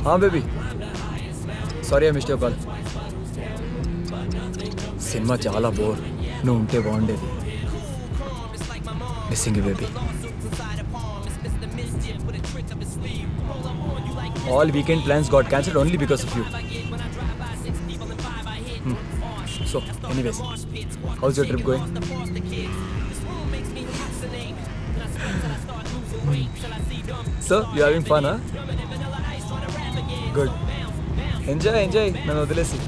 हाँ baby sorry I missed your call. Cinema చాలా bore, నువ్వు ఉంటే బాగుండేది. Missing you baby. All weekend plans got cancelled only because of you. So anyways, how's your trip going? So you having fun? Good. Enjoy enjoy, నన్ను వదిలేసి.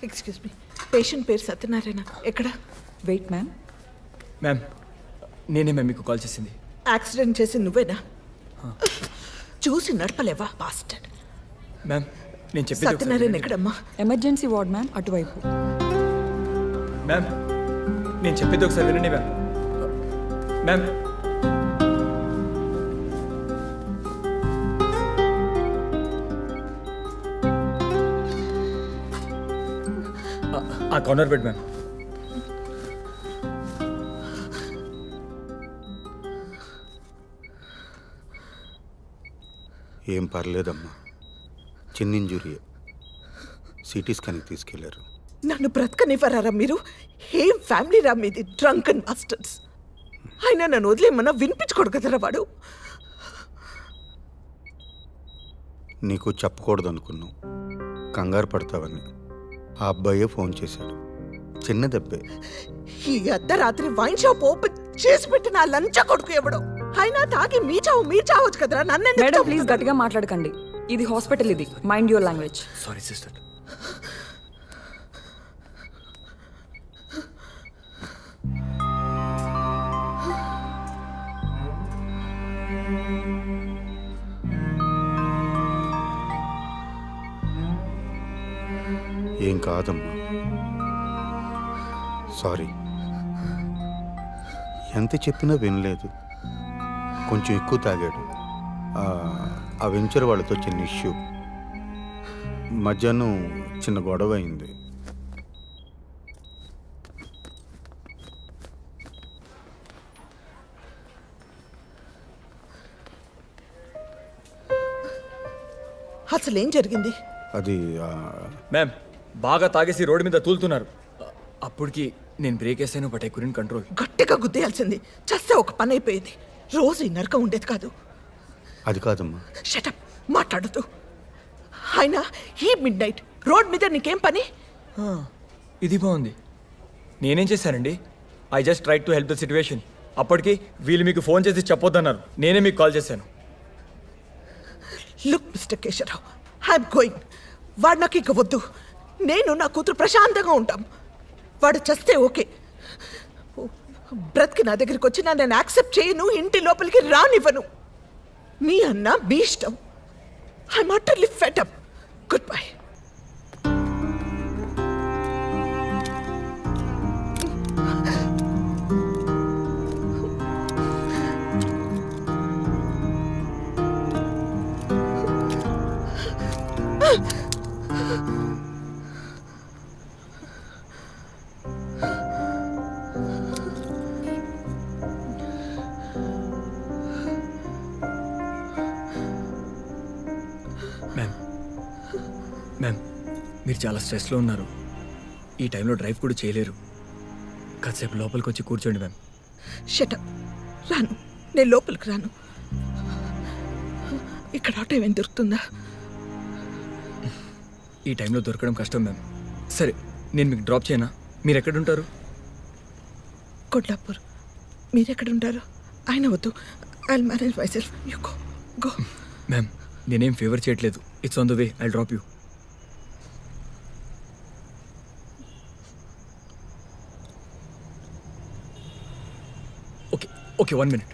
Excuse me, patient పేరు సత్యనారాయణ. ఎక్కడ? Wait ma'am. Ma'am నేనే ma'am మీకు call చేసింది. Accident చేసి నువ్వేనా? చూసి నడపలేవా బాస్టర్డ్? మ్యామ్ నేను చెప్పేది సత్యనారాయణ ఎక్కడమ్మా? ఎమర్జెన్సీ వార్డ్ మ్యామ్, అటువైపు. మ్యామ్ నేను చెప్పేది ఒకసారి వినండి మ్యామ్. మ్యామ్ ఆ కార్నర్ బెడ్ మ్యామ్. ఏం పర్లేదమ్మా, చిన్న ఇంజురీ, సిటీ స్కాన్కి తీసుకెళ్లారు. నన్ను బ్రతకనివ్వరారా మీరు? ఏం ఫ్యామిలీ రా మీది? Drunk and bastards. అయినా నన్ను వదిలేమన్నా వినిపించుకోడు కదరా వాడు. నీకు చెప్పకూడదు అనుకున్నావు, కంగారు పడతావని. ఆ అబ్బాయే ఫోన్ చేశాడు, చిన్న దెబ్బే. ఈ అర్ధరాత్రి వైన్ షాప్ ఓపెన్ చేసి పెట్టిన ఆ లంచ కొడుకు ఎవడో. అయినా తాగి మీ చావచ్చు కదరా. నన్ను మేడం ప్లీజ్ గట్టిగా మాట్లాడకండి, ఇది హాస్పిటల్, ఇది mind your language. Sorry sister. ఏం కాదమ్మా, సారీ. ఎంత చెప్పినా వినలేదు, కొంచెం ఎక్కువ తాగాడు. ఆ వెంచర్ వాళ్ళతో చిన్న ఇష్యూ, మధ్యాహ్నం చిన్న గొడవ అయింది. అసలు ఏం జరిగింది? అది మ్యామ్ బాగా తాగేసి రోడ్డు మీద తూలుతున్నారు. అప్పటికి నేను బ్రేక్ వేసాను, బట్ ఐ కుడెంట్ కంట్రోల్. గట్టిగా గుద్దేయాల్సింది, చస్తే ఒక పని అయిపోయేది. రోజు ఈ నరకం ఉండేది కాదు. అది కాదమ్మా. షటప్, మాట్లాడుతూ. అయినా ఈ మిడ్ నైట్ రోడ్ మీద నీకేం పని? ఇది బాగుంది. నేనేం చేశానండి? I just try to help the situation. అప్పటికి వీళ్ళు మీకు ఫోన్ చేసి చెప్పొద్దన్నారు, నేనే మీకు కాల్ చేశాను. Look mister Keshavarao, I'm going. వాడు నాకు ఇక వద్దు. నేను నా కూతురు ప్రశాంతంగా ఉంటాం. వాడు చస్తే ఓకే, బ్రతికి నా దగ్గరికి వచ్చినా నేను యాక్సెప్ట్ చేయను, ఇంటి లోపలికి రానివ్వను. మీ అన్న మీ ఇష్టం. I'm utterly fed up. Good bye. Ma'am మీరు చాలా స్ట్రెస్లో ఉన్నారు. ఈ టైంలో డ్రైవ్ కూడా చేయలేరు. కాసేపు లోపలికి వచ్చి కూర్చోండి మ్యామ్. షటప్, రాను. నేను లోపలికి రాను. ఇక్కడ ఆటో ఏమైనా దొరుకుతుందా? ఈ టైంలో దొరకడం కష్టం మ్యామ్. సరే నేను మీకు డ్రాప్ చేయనా? మీరు ఎక్కడుంటారు? కొల్లాపూర్. మీరెక్కడుంటారు? ఆయన వద్దు, I will manage myself. You go go. Ma'am నేనేం ఫేవర్ చేయట్లేదు. It's on the way, I drop you. Okay 1 minute.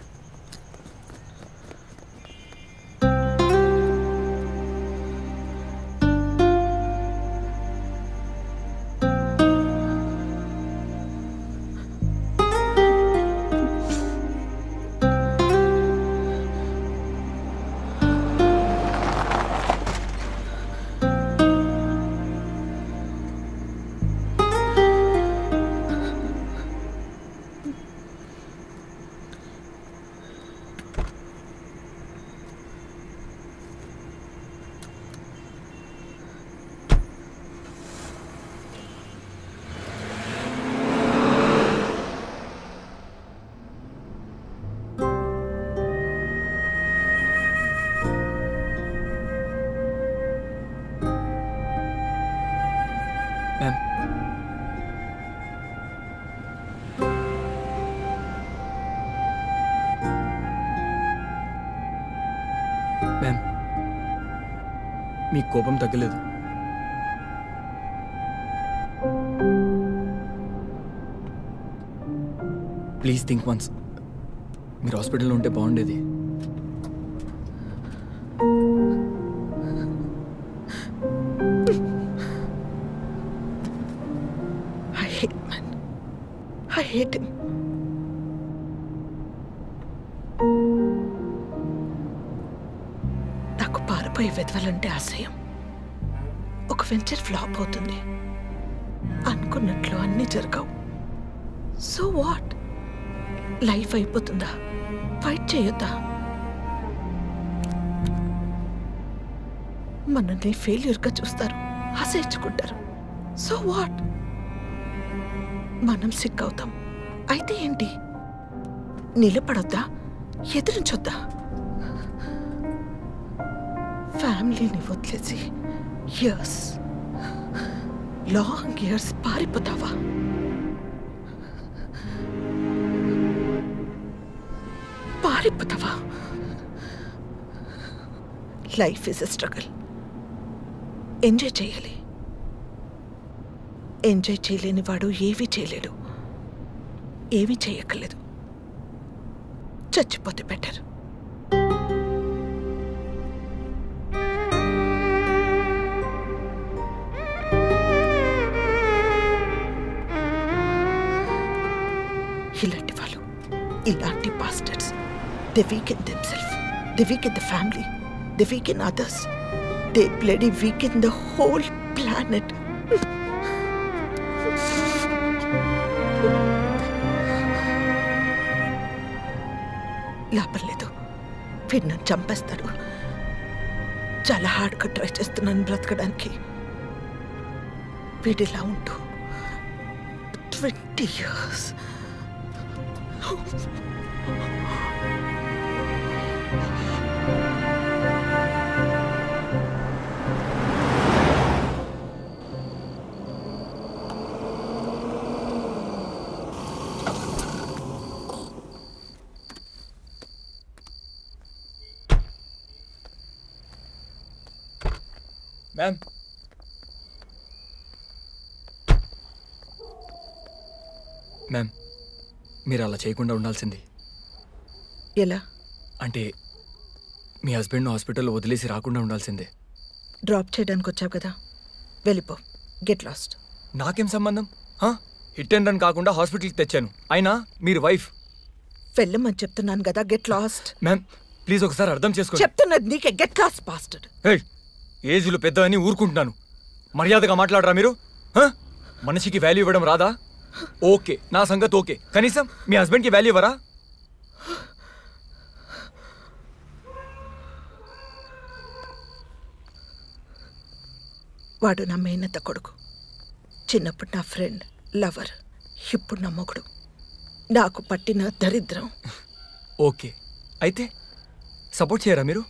Ma'am ma'am మీ కోపం తగ్గలేదు. Please think once. మీరు హాస్పిటల్లో ఉంటే బాగుండేది. I hate him. నాకు పారిపోయి వెతవాలంటే అసహ్యం. ఒక వెంచర్ ఫ్లాప్ అవుతుంది, అనుకున్నట్లు అన్నీ జరగవు. So what? లైఫ్ అయిపోతుందా? ఫైట్ చేయొద్దా? మనల్ని ఫెయిల్యూర్గా చూస్తారు, అసహించుకుంటారు. So what? మనం సిక్ అవుతాం. అయితే ఏంటి? నిలబడొద్దా? ఎదురించొద్దా? ఫ్యామిలీని వదిలేసి ఇయర్స్, లాంగ్ ఇయర్స్ పారిపోతావా? పారిపోతావా? Life is a struggle. Enjoy చేయాలి. ఎంజాయ్ చేయలేని వాడు ఏవీ చేయలేడు. ఏవీ చేయక్కర్లేదు. చచ్చిపోతే బెటర్. ఇలాంటి వాళ్ళు, ఇలాంటి bastards, they weaken themselves, they weaken the family, they weaken others, they bloody weaken the whole planet. లాభం లేదు. వీడు నన్ను చంపేస్తాడు. చాలా హార్డ్గా ట్రై చేస్తున్నాను బ్రతకడానికి. వీడిలా ఉంటూ 20 years. మ్యామ్ మ్యామ్ మీరు అలా చేయకుండా ఉండాల్సింది. ఎలా? అంటే మీ హస్బెండ్ను హాస్పిటల్లో వదిలేసి రాకుండా ఉండాల్సిందే. డ్రాప్ చేయడానికి వచ్చావు కదా, వెళ్ళిపో. Get lost. నాకేం సంబంధం? హిట్ అండ్ రన్ కాకుండా హాస్పిటల్కి తెచ్చాను. అయినా మీరు వైఫ్. వెళ్ళమని చెప్తున్నాను కదా, గెట్ లాస్ట్. మ్యామ్ ప్లీజ్ ఒకసారి అర్థం చేసుకోండి. చెప్తున్నది నీకే. Get lost bastard. ఏజ్లో పెద్ద అని ఊరుకుంటున్నాను. మర్యాదగా మాట్లాడరా మీరు? మనిషికి వాల్యూ ఇవ్వడం రాదా? ఓకే, నా సంగతి ఓకే. కనీసం మీ హస్బెండ్కి వాల్యూ ఇవ్వరా? వాడు నా మేనత్త కొడుకు. చిన్నప్పుడు నా ఫ్రెండ్, లవర్. ఇప్పుడు నా మొగుడు. నాకు పట్టిన దరిద్రం. ఓకే, అయితే సపోర్ట్ చేయరా మీరు?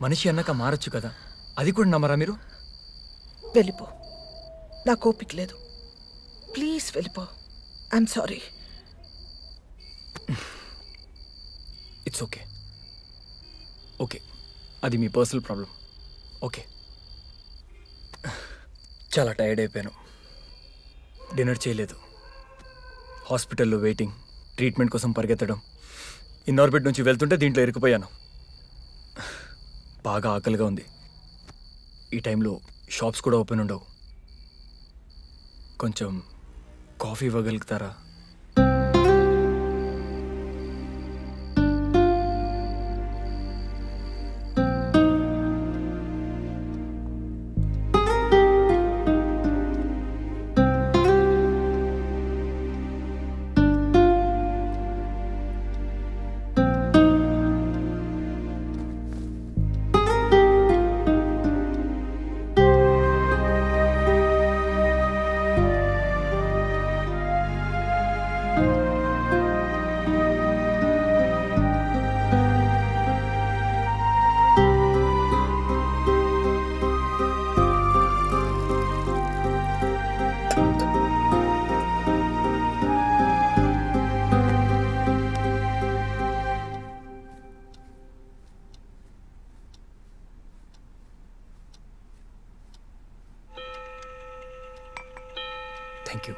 మనిషి అన్నాక మారచ్చు కదా, అది కూడా నమ్మరా మీరు? వెళ్ళిపో. నాకు ఓపిక లేదు. ప్లీజ్ వెళ్ళిపో. I'm sorry. It's okay. Okay, అది మీ పర్సనల్ ప్రాబ్లం. ఓకే, చాలా టైర్డ్ అయిపోయాను. డిన్నర్ చేయలేదు, హాస్పిటల్లో వెయిటింగ్. ట్రీట్మెంట్ కోసం పరిగెత్తడం, ఇన్నార్బిట్ నుంచి వెళ్తుంటే దీంట్లో ఇరుక్కుపోయాను. బాగా ఆకలిగా ఉంది. ఈ టైంలో షాప్స్ కూడా ఓపెన్ ఉండవు. కొంచెం కాఫీ ఇవ్వగలుగుతారా? Thank you.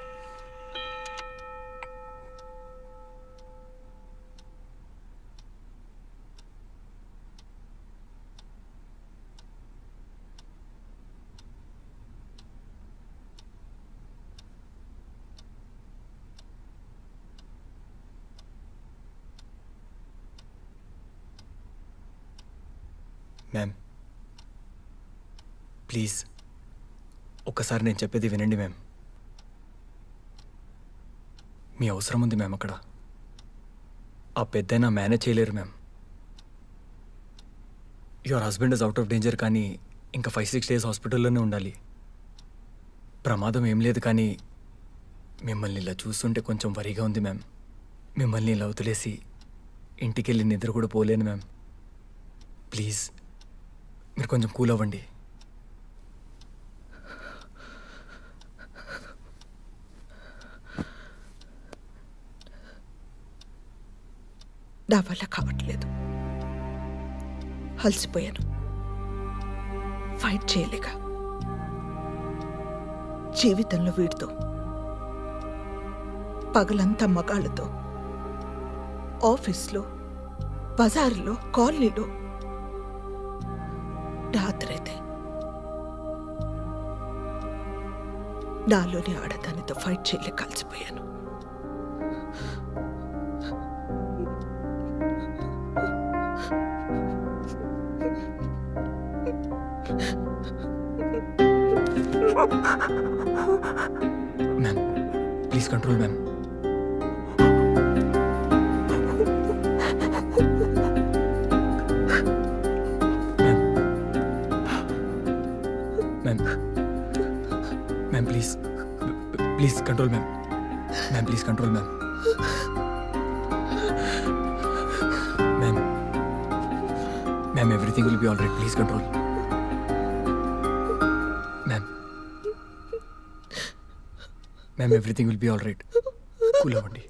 మ్యామ్ ప్లీజ్ ఒక్కసారి నేను చెప్పేది వినండి మ్యామ్. మీ అవసరం ఉంది మ్యామ్ అక్కడ. ఆ పెద్దయినా మేనేజ్ చేయలేరు ma'am. Your husband is out of danger, కానీ ఇంకా 5-6 days హాస్పిటల్లోనే ఉండాలి. ప్రమాదం ఏం లేదు, కానీ మిమ్మల్ని ఇలా చూస్తుంటే కొంచెం వరిగా ఉంది మ్యామ్. మిమ్మల్ని ఇలా వదిలేసి ఇంటికి వెళ్ళి నిద్ర కూడా పోలేను మ్యామ్. ప్లీజ్ మీరు కొంచెం కూల్ అవ్వండి. నా వల్ల కావట్లేదు. అలసిపోయాను. ఫైట్ చేయలేక జీవితంలో వీడితో, పగలంతా మగాళ్ళతో, ఆఫీస్లో, బజార్లో, కాలనీలో, రాత్రైతే నాలోని ఆడదానితో ఫైట్ చేయలేక కలిసిపోయాను. Ma'am please control ma'am. Ma'am ma'am please please control ma'am. Ma'am please control ma'am. Ma'am ma'am everything will be all right. Please control. Ma'am everything will be all right. Cool అవ్వండి.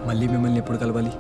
మళ్ళీ మిమ్మల్ని ఎప్పుడు కలవాలి?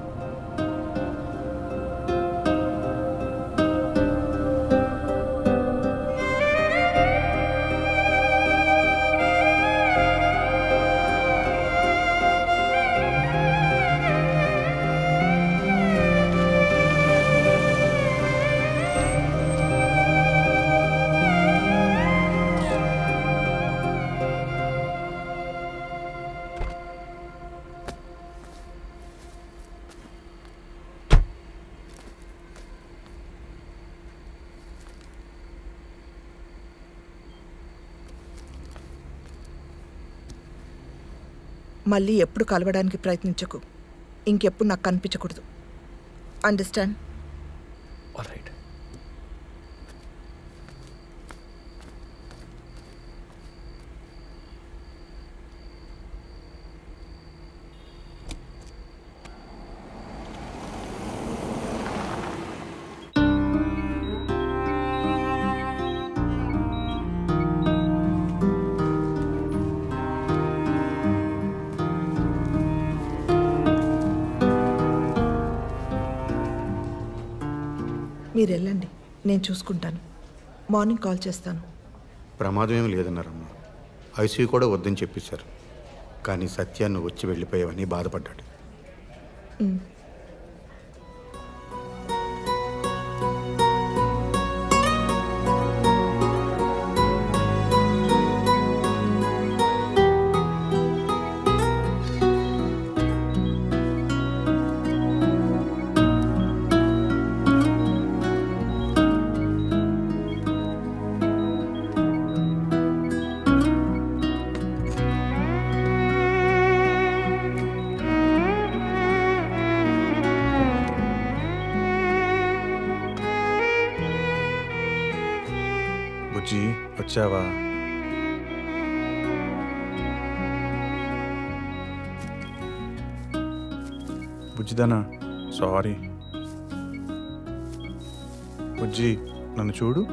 మళ్ళీ ఎప్పుడు కలవడానికి ప్రయత్నించకు. ఇంకెప్పుడు నాకు కనిపించకూడదు. అండర్స్టాండ్? All right. మీరు వెళ్ళండి, నేను చూసుకుంటాను. మార్నింగ్ కాల్ చేస్తాను. ప్రమాదం ఏమి లేదన్నారమ్మా. ఐసీయూ కూడా వద్దని చెప్పేశారు. కానీ సత్యాన్ని వచ్చి వెళ్ళిపోయావని బాధపడ్డాడు. బుజ్జి వచ్చావా? బుజ్జిదానా, సారీ. బుజ్జి నన్ను చూడు.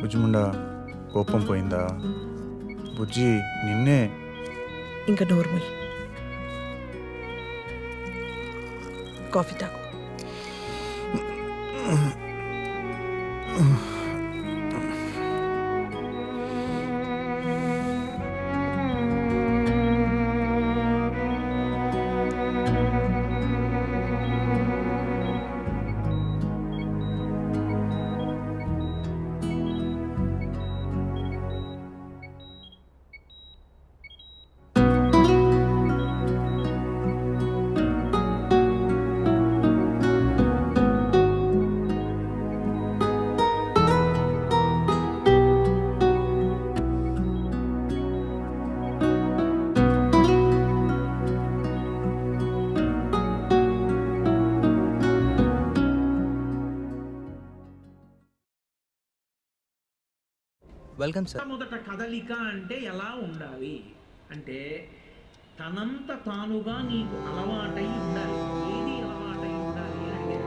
బుజ్జిముండా కోపం పోయిందా? బుజ్జి నిన్నే. ఇంకా నార్మల్. కాఫీ తాగు. Welcome sir. మొదట కదలిక అంటే ఎలా ఉండాలి అంటే తనంత తానుగా నీకు అలవాటై ఉండాలి. ఏది అలవాటై ఉండాలి అంటే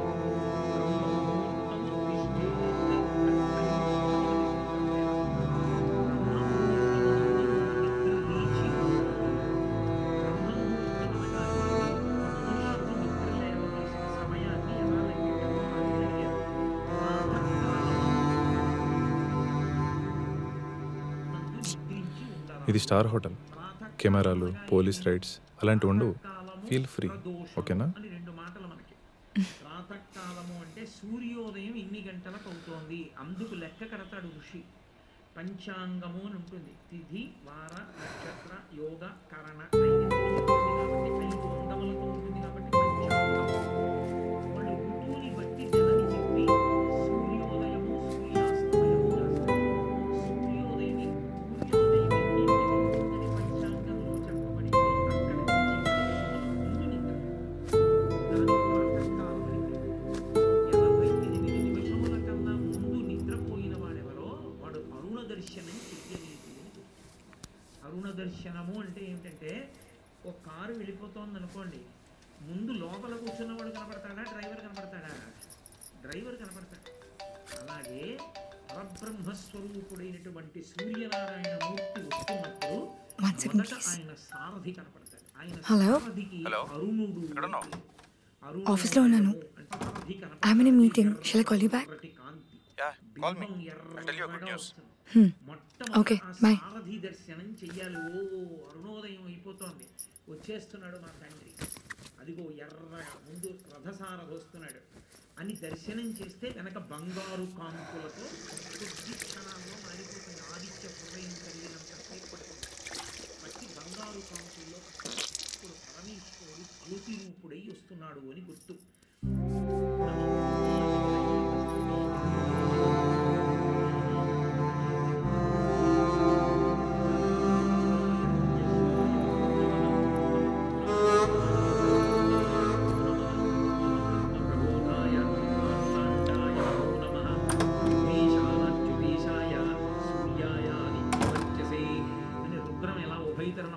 ఇది స్టార్ హోటల్. కెమెరాలు, పోలీస్ రైడ్స్ అలాంటివి ఉండవు. ఫీల్ ఫ్రీ, ఓకేనా? అని రెండు మాటలు మనకి. ప్రాతకాలము అంటే సూర్యోదయం ఇన్ని గంటలకు అవుతోంది, అందుకు లెక్క కడతాడు ఋషి. పంచాంగము అని ఉంటుంది. తిథి, వార, నక్షత్ర, యోగ, కరణ, కాబట్టి 5 అంగములతో ఉంటుంది కాబట్టి పంచాంగం. వాళ్ళు ఋతువుని బట్టి నెలని చెప్పి సూర్యోదయము, సూర్యాస్తమయము రాస్తారు. సూర్యోదయం పంచాంగంలో చెప్పబడిందో అక్కడ ముందు నిద్ర. దాని ప్రాతకాలం అని 48 నిమిషముల కన్నా ముందు నిద్రపోయిన వాడెవరో వాడు అరుణ దర్శనం చెయ్యలేదు. అరుణ దర్శనము అంటే ఏమిటంటే ఒక కారు వెళ్ళిపోతోంది అనుకోండి, ముందు లోపల కూర్చున్నవాడు కనపడతాడా, డ్రైవర్ కనపడతాడా? డ్రైవర్ కనపడతాడు. అలాగే పరబ్రహ్మస్వరూపుడైనటువంటి సూర్యనారాయణ మూర్తి వస్తున్నప్పుడు మొదట ఆయన సారథి కనపడతాడు. ఆయన సారథికి అరుణుడు. ఆఫీస్లో ఉన్నాను. I'm in a meeting. Shall I call you back? Okay, bye. సారథి దర్శనం చెయ్యాలి. ఓ అరుణోదయం అయిపోతోంది, వచ్చేస్తున్నాడు మా తండ్రి, అదిగో ఎర్రగా ముందు రథసారథి వస్తున్నాడు అని దర్శనం చేస్తే కనుక బంగారు కాంతులతో కొద్ది క్షణాల్లో మారిపోతుంది. ఆదిత్య హృదయం కలిగినంత సేపు పట్టి బంగారు కాంతుల్లో ఇప్పుడు పరమేశ్వరుడు జ్యోతి రూపుడై వస్తున్నాడు అని గుర్తు.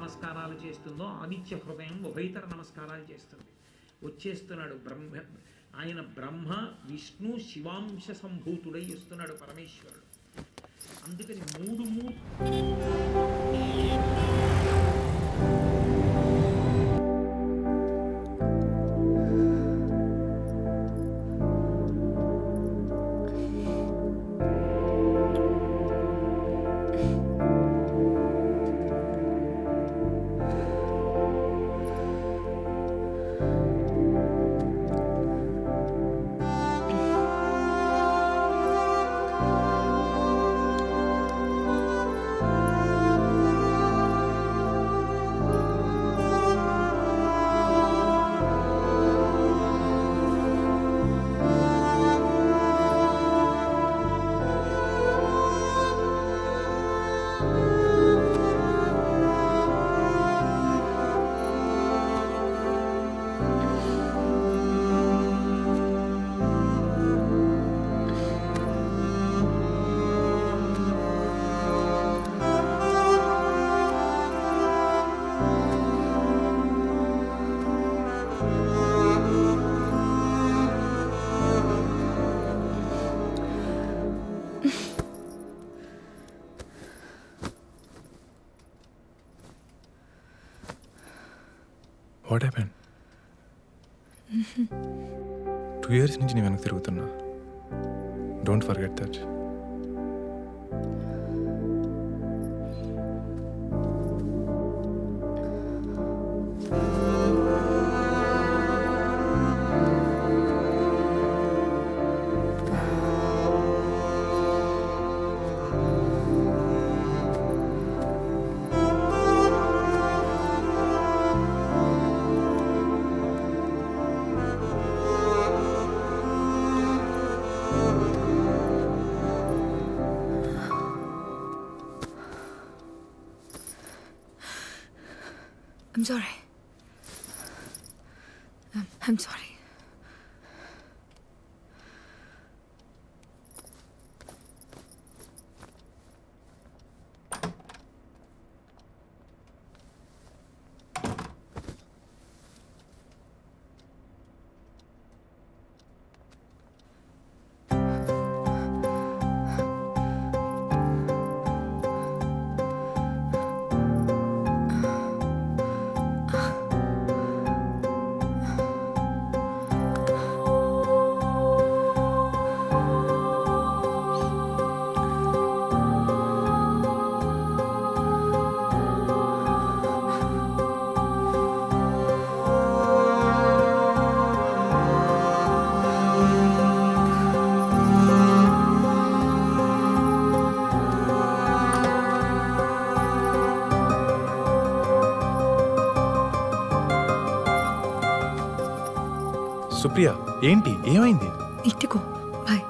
నమస్కారాలు చేస్తుందో ఆదిత్య హృదయం ఉభయతర నమస్కారాలు చేస్తుంది. వచ్చేస్తున్నాడు బ్రహ్మ. ఆయన బ్రహ్మ విష్ణు శివాంశ సంభూతుడై వస్తున్నాడు పరమేశ్వరుడు. అందుకని మూడు వాట్ హ్యాపెన్? 2 years నుంచి నేను వెనక్కి తిరుగుతున్నా. Don't forget that. I'm sorry. I'm sorry. Supriya, ఏంటి, ఏమైంది? ఇంటికో, బాయ్.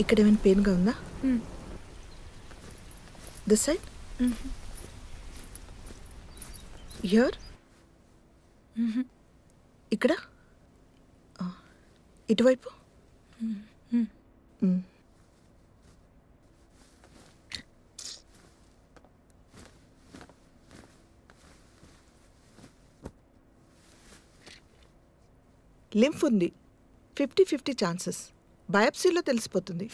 ఇక్కడ ఏమైనా పెయిన్గా ఉందా? This side? హియర్? ఇక్కడ? ఇటువైపు? లింఫ్ ఉంది, 50-50 ఛాన్సెస్. బయాప్సీలో తెలిసిపోతుంది.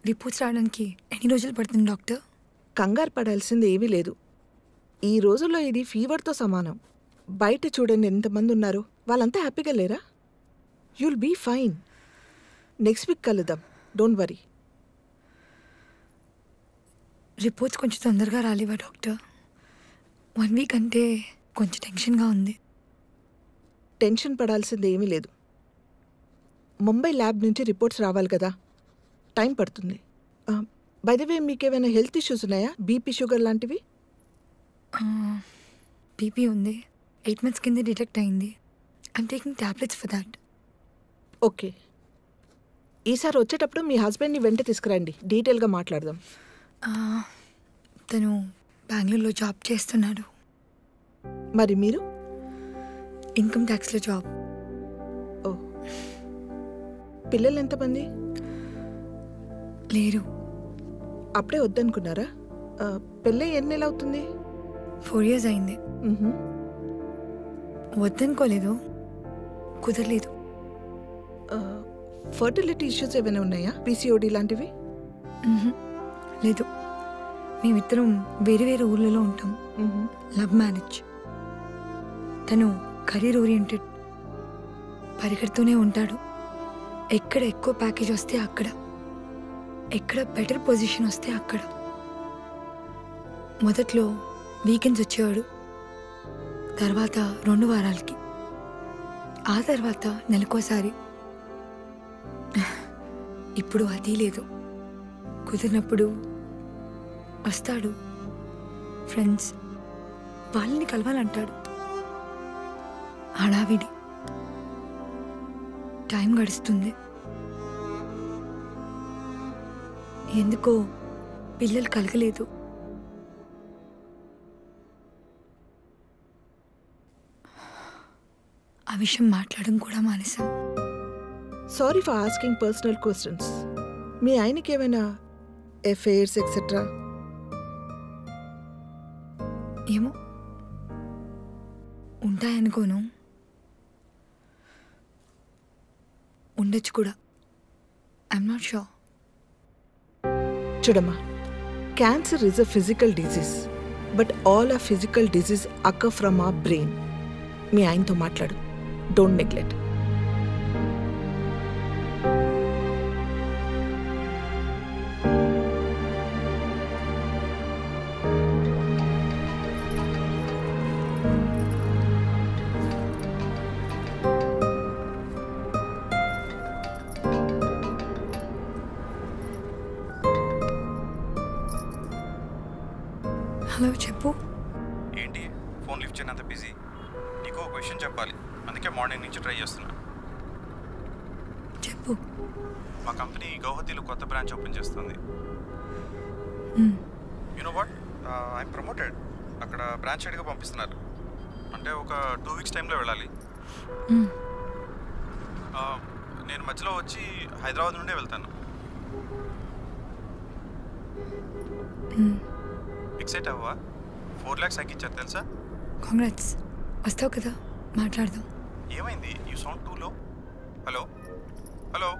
రిపోర్ట్స్ రావడానికి ఎన్ని రోజులు పడుతుంది డాక్టర్? కంగారు పడాల్సింది ఏమీ లేదు. ఈ రోజుల్లో ఇది ఫీవర్తో సమానం. బయట చూడండి ఎంతమంది ఉన్నారు, వాళ్ళంతా హ్యాపీగా లేరా? You'll be fine. Next week కలుద్దాం, డోంట్ వరీ. రిపోర్ట్స్ కొంచెం తొందరగా రాలేవా డాక్టర్? 1 వీక్ అంటే కొంచెం టెన్షన్గా ఉంది. టెన్షన్ పడాల్సింది ఏమీ లేదు. ముంబై ల్యాబ్ నుంచి రిపోర్ట్స్ రావాలి కదా, టైం పడుతుంది. బై ద వే, మీకేమైనా హెల్త్ ఇష్యూస్ ఉన్నాయా? బీపీ, షుగర్ లాంటివి? బీపీ ఉంది, 8 months కింద డిటెక్ట్ అయింది. I'm taking tablets for that. Okay, ఈసారి వచ్చేటప్పుడు మీ హస్బెండ్ని వెంట తీసుకురండి, డీటెయిల్గా మాట్లాడదాం. తను బెంగళూరులో జాబ్ చేస్తున్నాడు. మరి మీరు? Income ట్యాక్స్లో job. ఓ, పిల్లలు ఎంతమంది? లేరు. అప్పుడే వద్దనుకున్నారా? పెళ్ళి ఎన్ని నెలలు అవుతుంది? 4 years అయింది. వద్దనుకోలేదు, కుదరలేదు. ఫర్టిలిటీ ఇష్యూస్ ఏమైనా ఉన్నాయా? పీసీఓడి లాంటివి? లేదు, మేమిద్దరం వేరే వేరే ఊర్లలో ఉంటాం. Love marriage. తను కెరీర్ ఓరియంటెడ్, పరిగెడుతూనే ఉంటాడు. ఎక్కడ ఎక్కువ ప్యాకేజ్ వస్తే అక్కడ, ఎక్కడ బెటర్ పొజిషన్ వస్తే అక్కడ. మొదట్లో వీకెండ్స్ వచ్చేవాడు, తర్వాత 2 వారాలకి, ఆ తర్వాత నెలకోసారి. ఇప్పుడు అది లేదు. కుదిరినప్పుడు వస్తాడు, ఫ్రెండ్స్ వాళ్ళని కలవాలంటాడు. హడావిడి, టైం గడుస్తుంది. ఎందుకో పిల్లలు కలగలేదు. ఆ విషయం మాట్లాడడం కూడా మానేశాం. Sorry for asking personal questions. మీ ఆయనకి ఏమైనా ఎఫైర్స్ ఎక్సెట్రా? ఏమో, ఉంటాయనుకోను, ఉండొచ్చు కూడా. I'm not sure. చూడమ్మా, cancer is a physical disease, but all a physical disease occur from our brain. మీ ఆయనతో మాట్లాడు, డోంట్ నెగ్లెక్ట్. హలో, చెప్పు. ఏంటి ఫోన్ లిఫ్ట్ చేయనంత బిజీ? నీకు ఒక క్వశ్చన్ చెప్పాలి, అందుకే మార్నింగ్ నుంచి ట్రై చేస్తున్నా. చెప్పు. మా కంపెనీ గౌహతిలో కొత్త బ్రాంచ్ ఓపెన్ చేస్తుంది. You know what, I'm promoted. అక్కడ బ్రాంచ్ హెడ్గా పంపిస్తున్నారు. అంటే ఒక 2 weeks టైంలో వెళ్ళాలి. నేను మధ్యలో వచ్చి హైదరాబాద్ నుండే వెళ్తాను. ఎక్సైట్ అవ్వా? 4 lakhs ఇచ్చారు తెలుసా? కాంగ్రాట్స్. వస్తావు కదా, మాట్లాడదాం. ఏమైంది? యూ సౌండ్ టూ లో. Hello hello.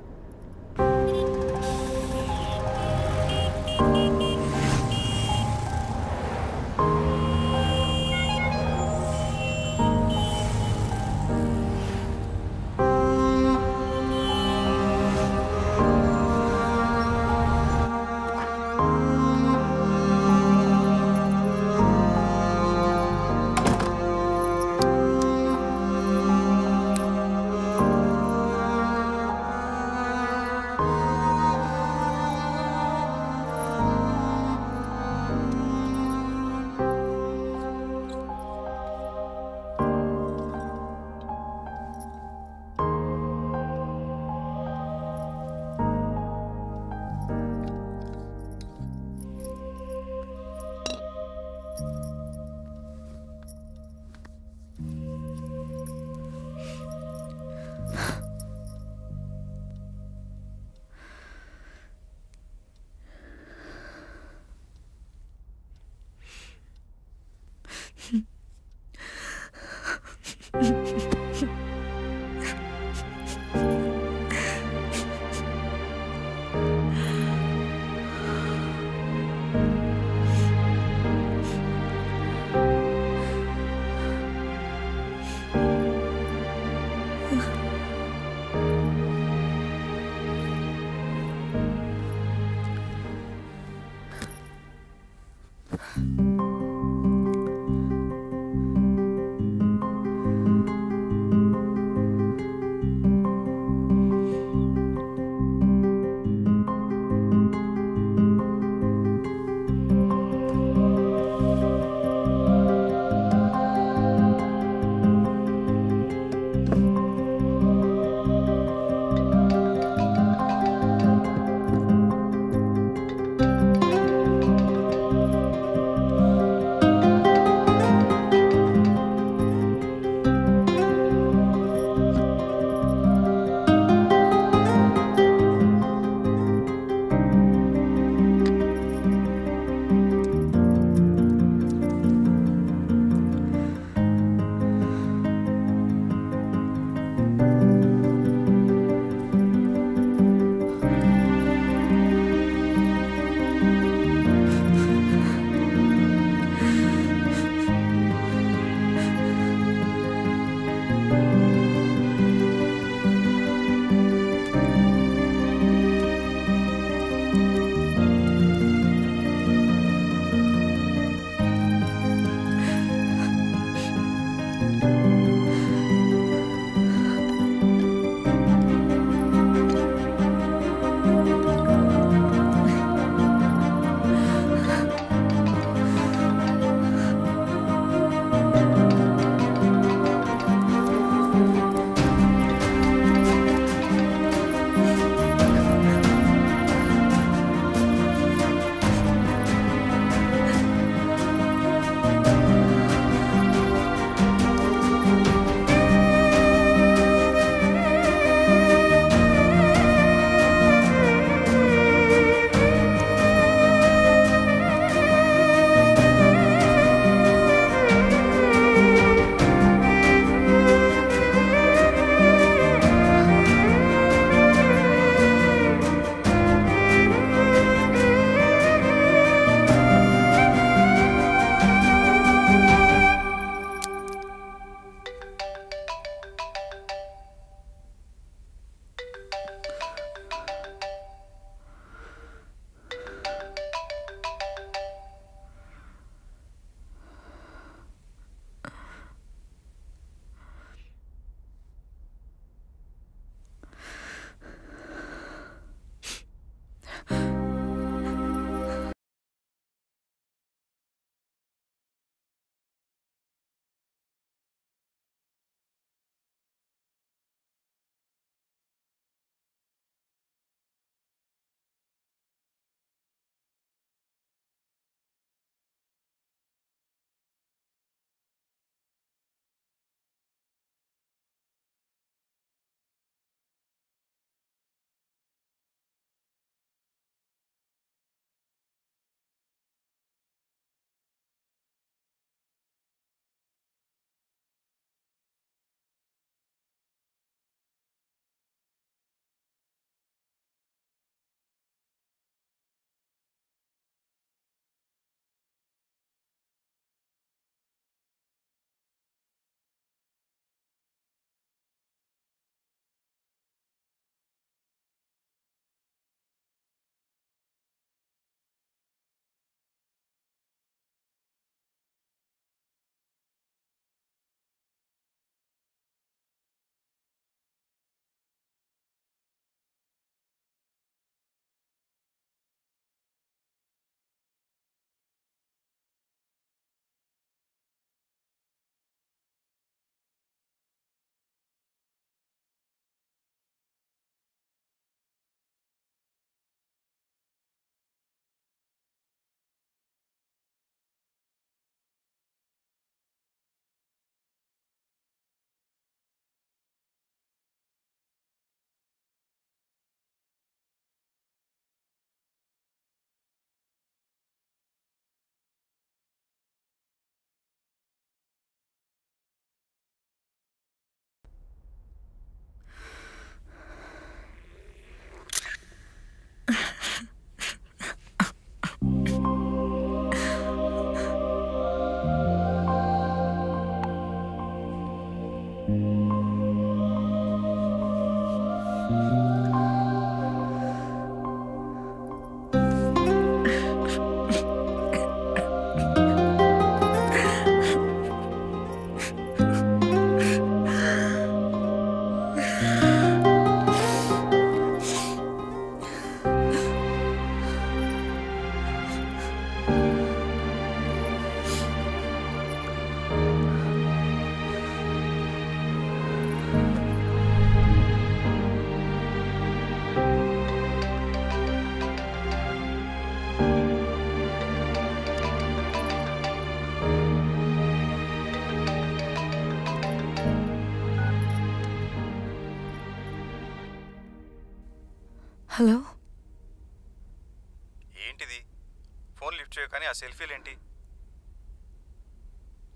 కానీ ఆ సెల్ఫీలు ఏంటి?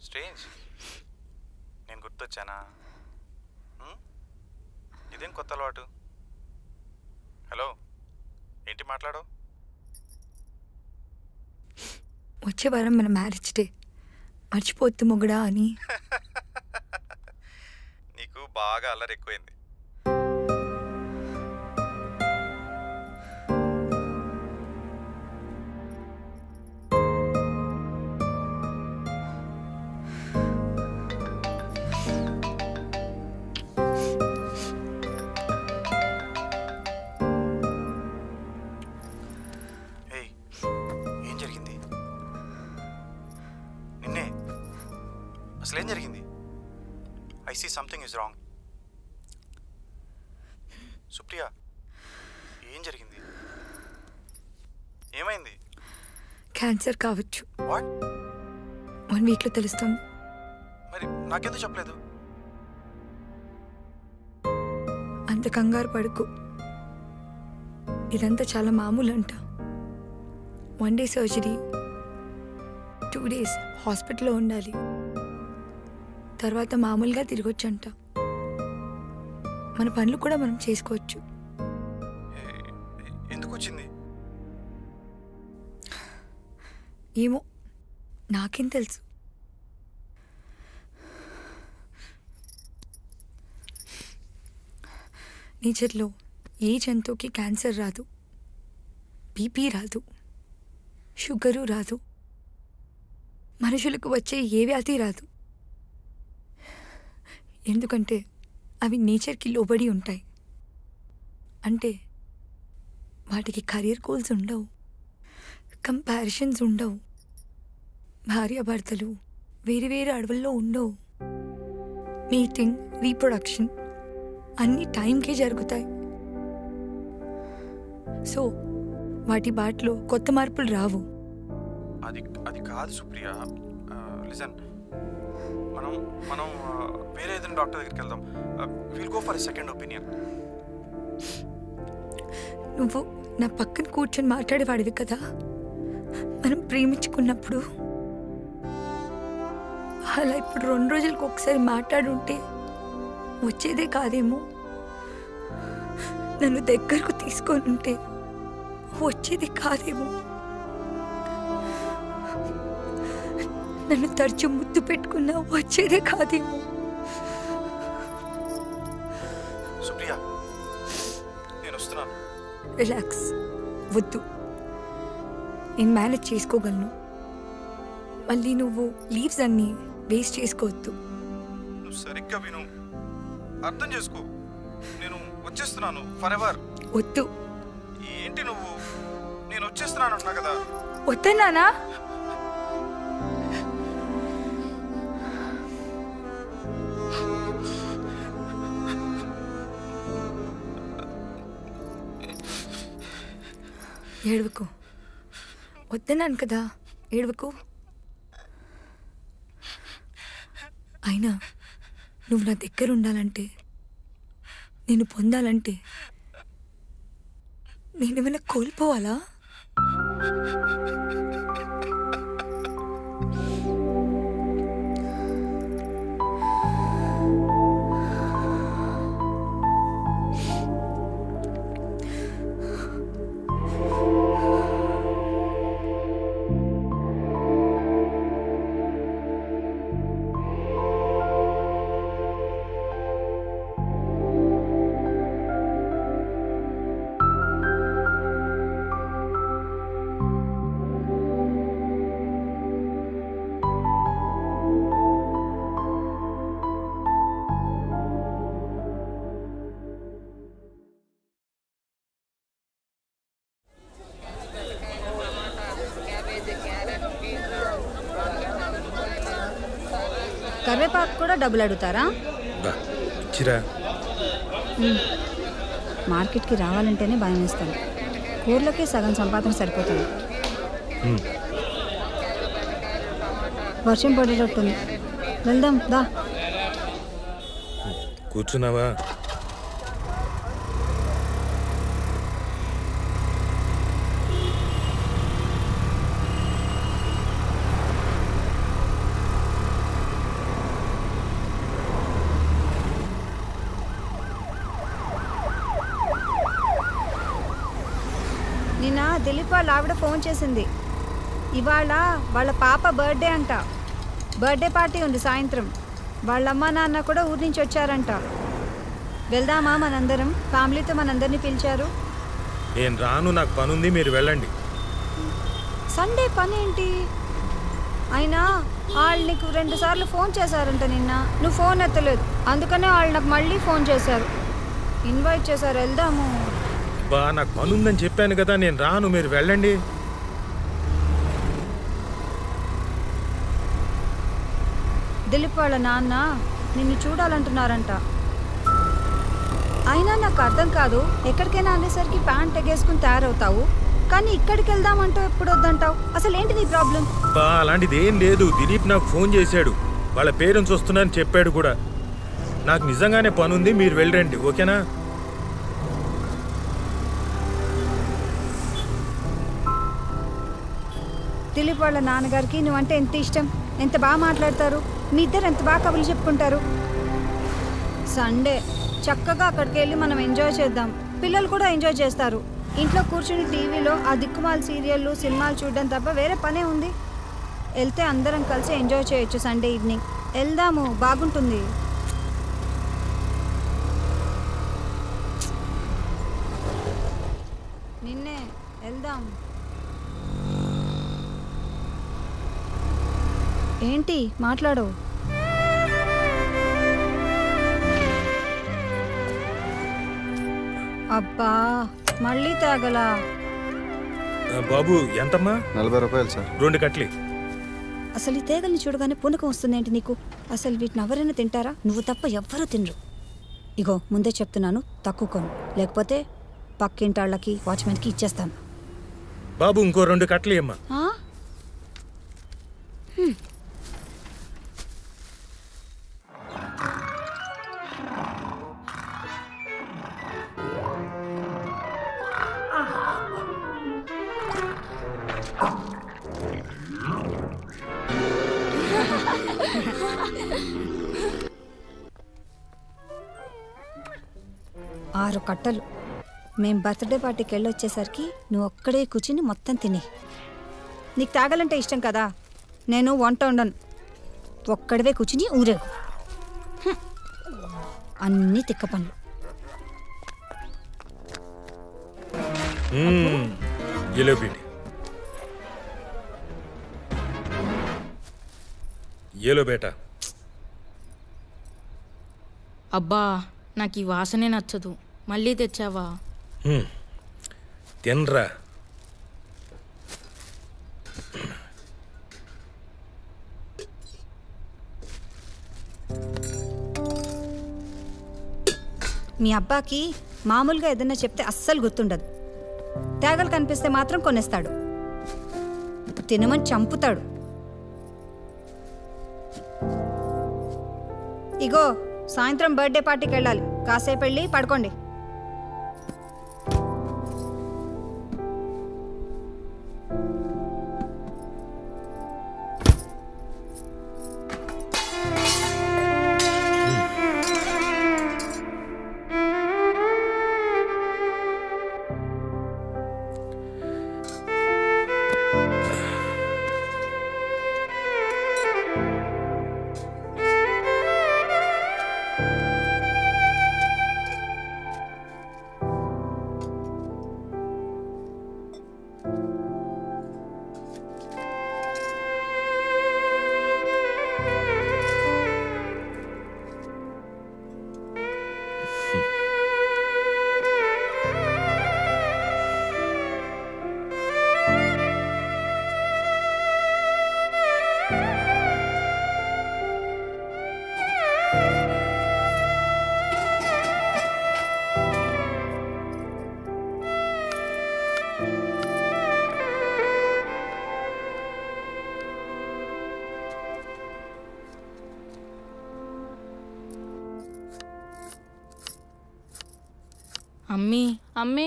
స్ట్రేంజ్. నేను గుర్తొచ్చానా? ఇదేం కొత్త అలవాటు? హలో, ఏంటి మాట్లాడవు? వచ్చే వారం మన మ్యారేజ్ డే, మర్చిపోతు మొగడా అని. నీకు బాగా అల్లరి ఎక్కువైంది. అసలేం జరిగింది? I see something is wrong. Supriya, ఏం జరిగింది? ఏమైంది? క్యాన్సర్ కావచ్చు. వాట్? 1 వీక్లో తెలుస్తుంది. మరి నాకెందుకు చెప్పలేదు? అంత కంగారు పడుకు. ఇదంతా చాలా మామూలు అంట. 1 డే సర్జరీ, 2 days హాస్పిటల్లో ఉండాలి. తర్వాత మామూలుగా తిరగొచ్చంట. మన పనులు కూడా మనం చేసుకోవచ్చు. ఎందుకు వచ్చింది? ఏమో, నాకేం తెలుసు. నేచర్లో ఏ జంతువుకి క్యాన్సర్ రాదు, బీపీ రాదు, షుగరు రాదు, మనుషులకు వచ్చే ఏ వ్యాధి రాదు. ఎందుకంటే అవి నేచర్కి లోబడి ఉంటాయి. అంటే వాటికి కెరీర్ గోల్స్ ఉండవు, కంపారిజన్స్ ఉండవు, భార్యాభర్తలు వేరు వేరు అడవుల్లో ఉండవు. మీటింగ్, రీప్రొడక్షన్ అన్నీ టైంకే జరుగుతాయి. సో వాటి బాటలో కొత్త మార్పులు రావు. అది కాదు సుప్రియ. లిసన్, మనం వేరే ఏదైనా డాక్టర్ దగ్గరికి వెళ్దాం. Will go for a second opinion. నువ్వు నా పక్కన కూర్చొని మాట్లాడేవాడివి కదా మనం ప్రేమించుకున్నప్పుడు. అలా ఇప్పుడు 2 రోజులకు ఒకసారి మాట్లాడుంటే వచ్చేదే కాదేమో. నన్ను దగ్గరకు తీసుకొని ఉంటే వచ్చేది కాదేమో. నన్ను తరచు ముద్దు పెట్టుకున్నా వచ్చేదే కాదేమో. సుప్రియ, నేను వస్తున్నాను. రిలాక్స్, వద్దు. నేను మేనేజ్ చేసుకోగలను. మళ్ళీ నువ్వు లీవ్స్ అన్నీ వేస్ట్ చేసుకోవద్దు. నువ్వు సరిగ్గా విను, అర్థం చేసుకో. నేను వచ్చేస్తున్నాను ఫర్ ఎవర్. వద్దు. ఏంటి నువ్వు? నేను వచ్చేస్తున్నాను అన్నా కదా. వద్దన్నానా? ఏడవకు. వద్దన్నాను కదా, ఏడవకు. అయినా నువ్వు నా దగ్గర ఉండాలంటే, నేను పొందాలంటే నేనేమైనా కోల్పోవాలా? కరివేపాకు కూడా డబ్బులు అడుగుతారా? మార్కెట్కి రావాలంటేనే భయం వేస్తాను. కూరలకే సగం సంపాదన సరిపోతుంది. వర్షం పడేటట్టుంది, వెళ్దాం దా. కూర్చున్నావా? నిన్న దిలీప్ వాళ్ళ ఆవిడ ఫోన్ చేసింది. ఇవాళ వాళ్ళ పాప బర్త్డే అంట. బర్త్డే పార్టీ ఉంది సాయంత్రం. వాళ్ళ అమ్మ నాన్న కూడా ఊరి నుంచి వచ్చారంట. వెళ్దామా మనందరం? ఫ్యామిలీతో మనందరినీ పిలిచారు. నేను రాను, నాకు పని ఉంది, మీరు వెళ్ళండి. సండే పని ఏంటి? అయినా వాళ్ళు నీకు 2 సార్లు ఫోన్ చేశారంట నిన్న. నువ్వు ఫోన్ ఎత్తలేదు, అందుకనే వాళ్ళు నాకు మళ్ళీ ఫోన్ చేశారు, ఇన్వైట్ చేశారు. వెళ్దాము. బా నాకు పని ఉందని చెప్పాను కదా, నేను రాను, మీరు వెళ్ళండి. దిలీప్ వాళ్ళ నాన్న నిన్ను చూడాలంటున్నారంట. అయినా నాకు అర్థం కాదు, ఎక్కడికైనా అనేసరికి ప్యాంట్ ఎగేసుకుని తయారవుతావు, కానీ ఇక్కడికి వెళ్దామంటావు, ఎప్పుడు వద్దంటావు. అసలు ఏంటి నీ ప్రాబ్లం? బా అలాంటిది ఏం లేదు. దిలీప్ నాకు ఫోన్ చేశాడు, వాళ్ళ పేరెంట్స్ వస్తున్నారని చెప్పాడు కూడా. నాకు నిజంగానే పని ఉంది, మీరు వెళ్ళండి, ఓకేనా? దిలీప్ వాళ్ళ నాన్నగారికి నువ్వంటే ఎంత ఇష్టం, ఎంత బాగా మాట్లాడతారు, మీ ఇద్దరు ఎంత బాగా కబుర్లు చెప్పుకుంటారు. సండే చక్కగా అక్కడికి వెళ్ళి మనం ఎంజాయ్ చేద్దాం. పిల్లలు కూడా ఎంజాయ్ చేస్తారు. ఇంట్లో కూర్చుని టీవీలో ఆ దిక్కుమాల సీరియళ్ళు సినిమాలు చూడడం తప్ప వేరే పనే ఉంది. వెళ్తే అందరం కలిసి ఎంజాయ్ చేయొచ్చు. సండే ఈవినింగ్ వెళ్దాము, బాగుంటుంది. నిన్నే వెళ్దాం. ఏంటి మాట్లాడు? అబ్బా మళ్ళీ తాగలా? బాబు ఎంతమ్మా? 40 రూపాయలు సార్. 2 కట్లీ. అసలు ఈ తేగల్ని చూడగానే పూనకం వస్తుందేంటి నీకు? అసలు వీటిని ఎవరైనా తింటారా? నువ్వు తప్ప ఎవ్వరూ తినరు. ఇగో ముందే చెప్తున్నాను, తక్కువ కొను, లేకపోతే పక్కింటాళ్ళకి వాచ్మెన్కి ఇచ్చేస్తాను. బాబు ఇంకో 2 కట్లీ అమ్మా. ఆరు కట్టలు. మేం బర్త్డే పార్టీకి వెళ్ళొచ్చేసరికి నువ్వు ఒక్కడే కూర్చుని మొత్తం తిని. నీకు తాగాలంటే ఇష్టం కదా, నేను వంట ఉండను, ఒక్కడవే కూర్చుని ఊరేగు. అన్నీ తిక్క పనులు. ఏలో బేటా. అబ్బా నాకు ఈ వాసనే నచ్చదు, మళ్ళీ తెచ్చావా? తినరా. మీ అబ్బాకి మామూలుగా ఏదన్నా చెప్తే అస్సలు గుర్తుండదు. తేగలు కనిపిస్తే మాత్రం కొనేస్తాడు, తినమని చంపుతాడు. ఇగో సాయంత్రం బర్త్డే పార్టీకి వెళ్ళాలి, కాసేపు వెళ్ళి పడుకోండి. అమ్మీ అమ్మీ,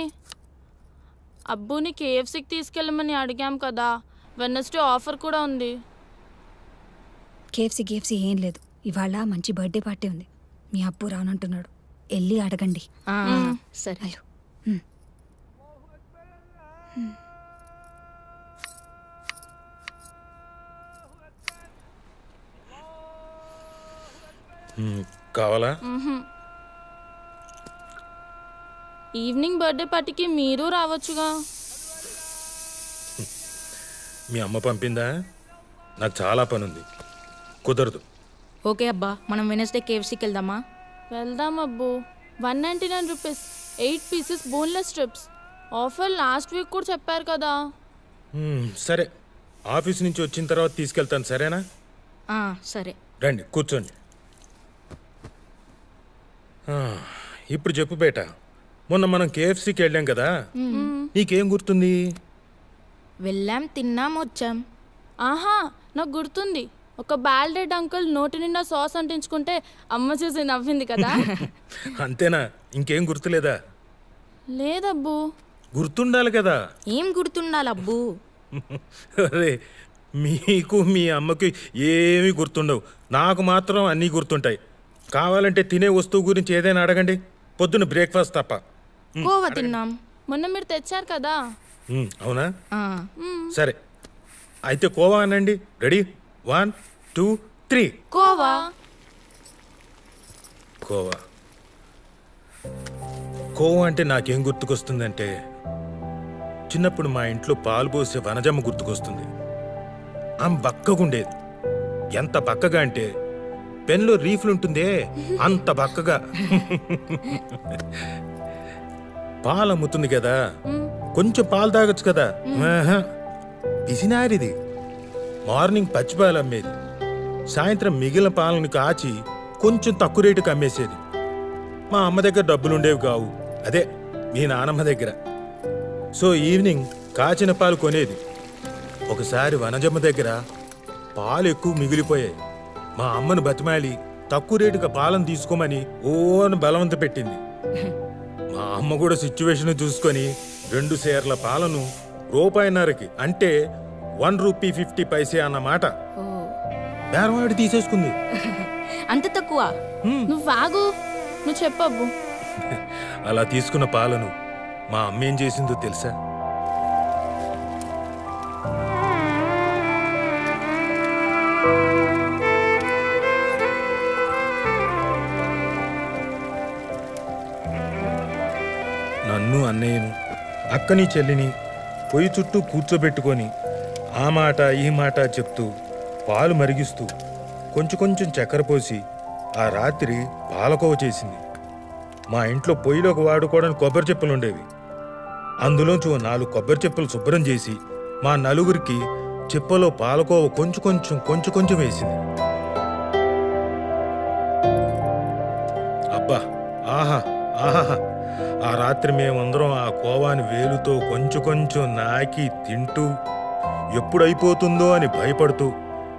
అబ్బుని కేఎఫ్సీకి తీసుకెళ్ళమని అడిగాం కదా, వెన్నస్డే ఆఫర్ కూడా ఉంది. కేఎఫ్సీ ఏం లేదు, ఇవాళ మంచి బర్త్డే పార్టీ ఉంది. మీ అబ్బు రానంటున్నాడు, వెళ్ళి అడగండి. సరే. కావాలా? ఈవినింగ్ బర్త్డే పార్టీకి మీరు రావచ్చుగా. మీ అమ్మ పంపిందా? నాకు చాలా పని ఉంది, కుదరదు. ఓకే అబ్బా, మనం వెనస్డే కేఎఫ్సీకి వెళ్దామా? వెళ్దాం అబ్బు. 199 rupees 8 pieces boneless strips. Offer last week కూడా చెప్పారు కదా. సరే, ఆఫీస్ నుంచి వచ్చిన తర్వాత తీసుకెళ్తాను, సరేనా? సరే రండి కూర్చోండి. ఇప్పుడు చెప్పు బేట, మొన్న మనం కేఎఫ్సీకి వెళ్ళాం కదా, నీకేం గుర్తుంది? వెళ్ళాం, తిన్నాం, వచ్చాం. ఆహా, నాకు గుర్తుంది. ఒక బాల్డెడ్ అంకుల్ నోటి నిండా సాస్ అంటించుకుంటే అమ్మ చూసి నవ్వింది కదా. అంతేనా? ఇంకేం గుర్తులేదా? లేదబ్బు. గుర్తుండాలి కదా. ఏం గుర్తుండాలి అబ్బు? అరే, మీకు మీ అమ్మకి ఏమీ గుర్తుండవు, నాకు మాత్రం అన్నీ గుర్తుంటాయి. కావాలంటే తినే వస్తువు గురించి ఏదైనా అడగండి, పొద్దున్న బ్రేక్ఫాస్ట్ తప్ప. కోవా తిన్నాం. మొన్న మీరు తెచ్చారు కదా. అవునా? సరే, అయితే కోవా అనండి. రెడీ? 1 2 3. కోవా. కోవా కోవా అంటే నాకేం గుర్తుకొస్తుందంటే, చిన్నప్పుడు మా ఇంట్లో పాలు పోసే వనజమ్మ గుర్తుకొస్తుంది. ఆమె బక్కగుండేది. ఎంత బక్కగా అంటే పెన్లో రీఫ్లుంటుందే అంత బక్కగా. పాలు అమ్ముతుంది కదా, కొంచెం పాలు తాగొచ్చు కదా. పిసినారిది. మార్నింగ్ పచ్చిపాలు అమ్మేది, సాయంత్రం మిగిలిన పాలను కాచి కొంచెం తక్కువ రేటుకి అమ్మేసేది. మా అమ్మ దగ్గర డబ్బులుండేవి కావు, అదే మీ నానమ్మ దగ్గర. సో ఈవినింగ్ కాచిన పాలు కొనేది. ఒకసారి వనజమ్మ దగ్గర పాలు ఎక్కువ మిగిలిపోయాయి. మా అమ్మను బతిమాలి తక్కువ రేటుగా పాలను తీసుకోమని ఓను బలవంత పెట్టింది. మా అమ్మ కూడా సిచ్యువేషన్ చూసుకొని 2 సేర్ల పాలను ₹1.5కి, అంటే 1 రూపీ 50 పైసే అన్నమాట, బేరవాడి తీసేసుకుంది. అంత తక్కువ? నువ్వు ఆగు, నువ్వు చెప్పబ్బు. అలా తీసుకున్న పాలను మా అమ్మ ఏం చేసిందో తెలుసా? నన్ను, అన్నయ్యను, అక్కని, చెల్లిని పొయ్యి చుట్టూ కూర్చోబెట్టుకొని ఆ మాట ఈ మాట చెప్తూ పాలు మరిగిస్తూ కొంచెం కొంచెం చక్కెర పోసి ఆ రాత్రి పాలకోవ చేసింది. మా ఇంట్లో పొయ్యిలోకి వాడుకోవడానికి కొబ్బరి చెప్పులు ఉండేవి. అందులోంచి 4 కొబ్బరి చెప్పులు శుభ్రం చేసి మా నలుగురికి చెప్పలో పాలకోవ కొంచెం కొంచెం వేసింది. అబ్బా, ఆహా ఆహా! ఆ రాత్రి మేమందరం ఆ కోవాని వేలుతో కొంచెం నాకి తింటూ ఎప్పుడైపోతుందో అని భయపడుతూ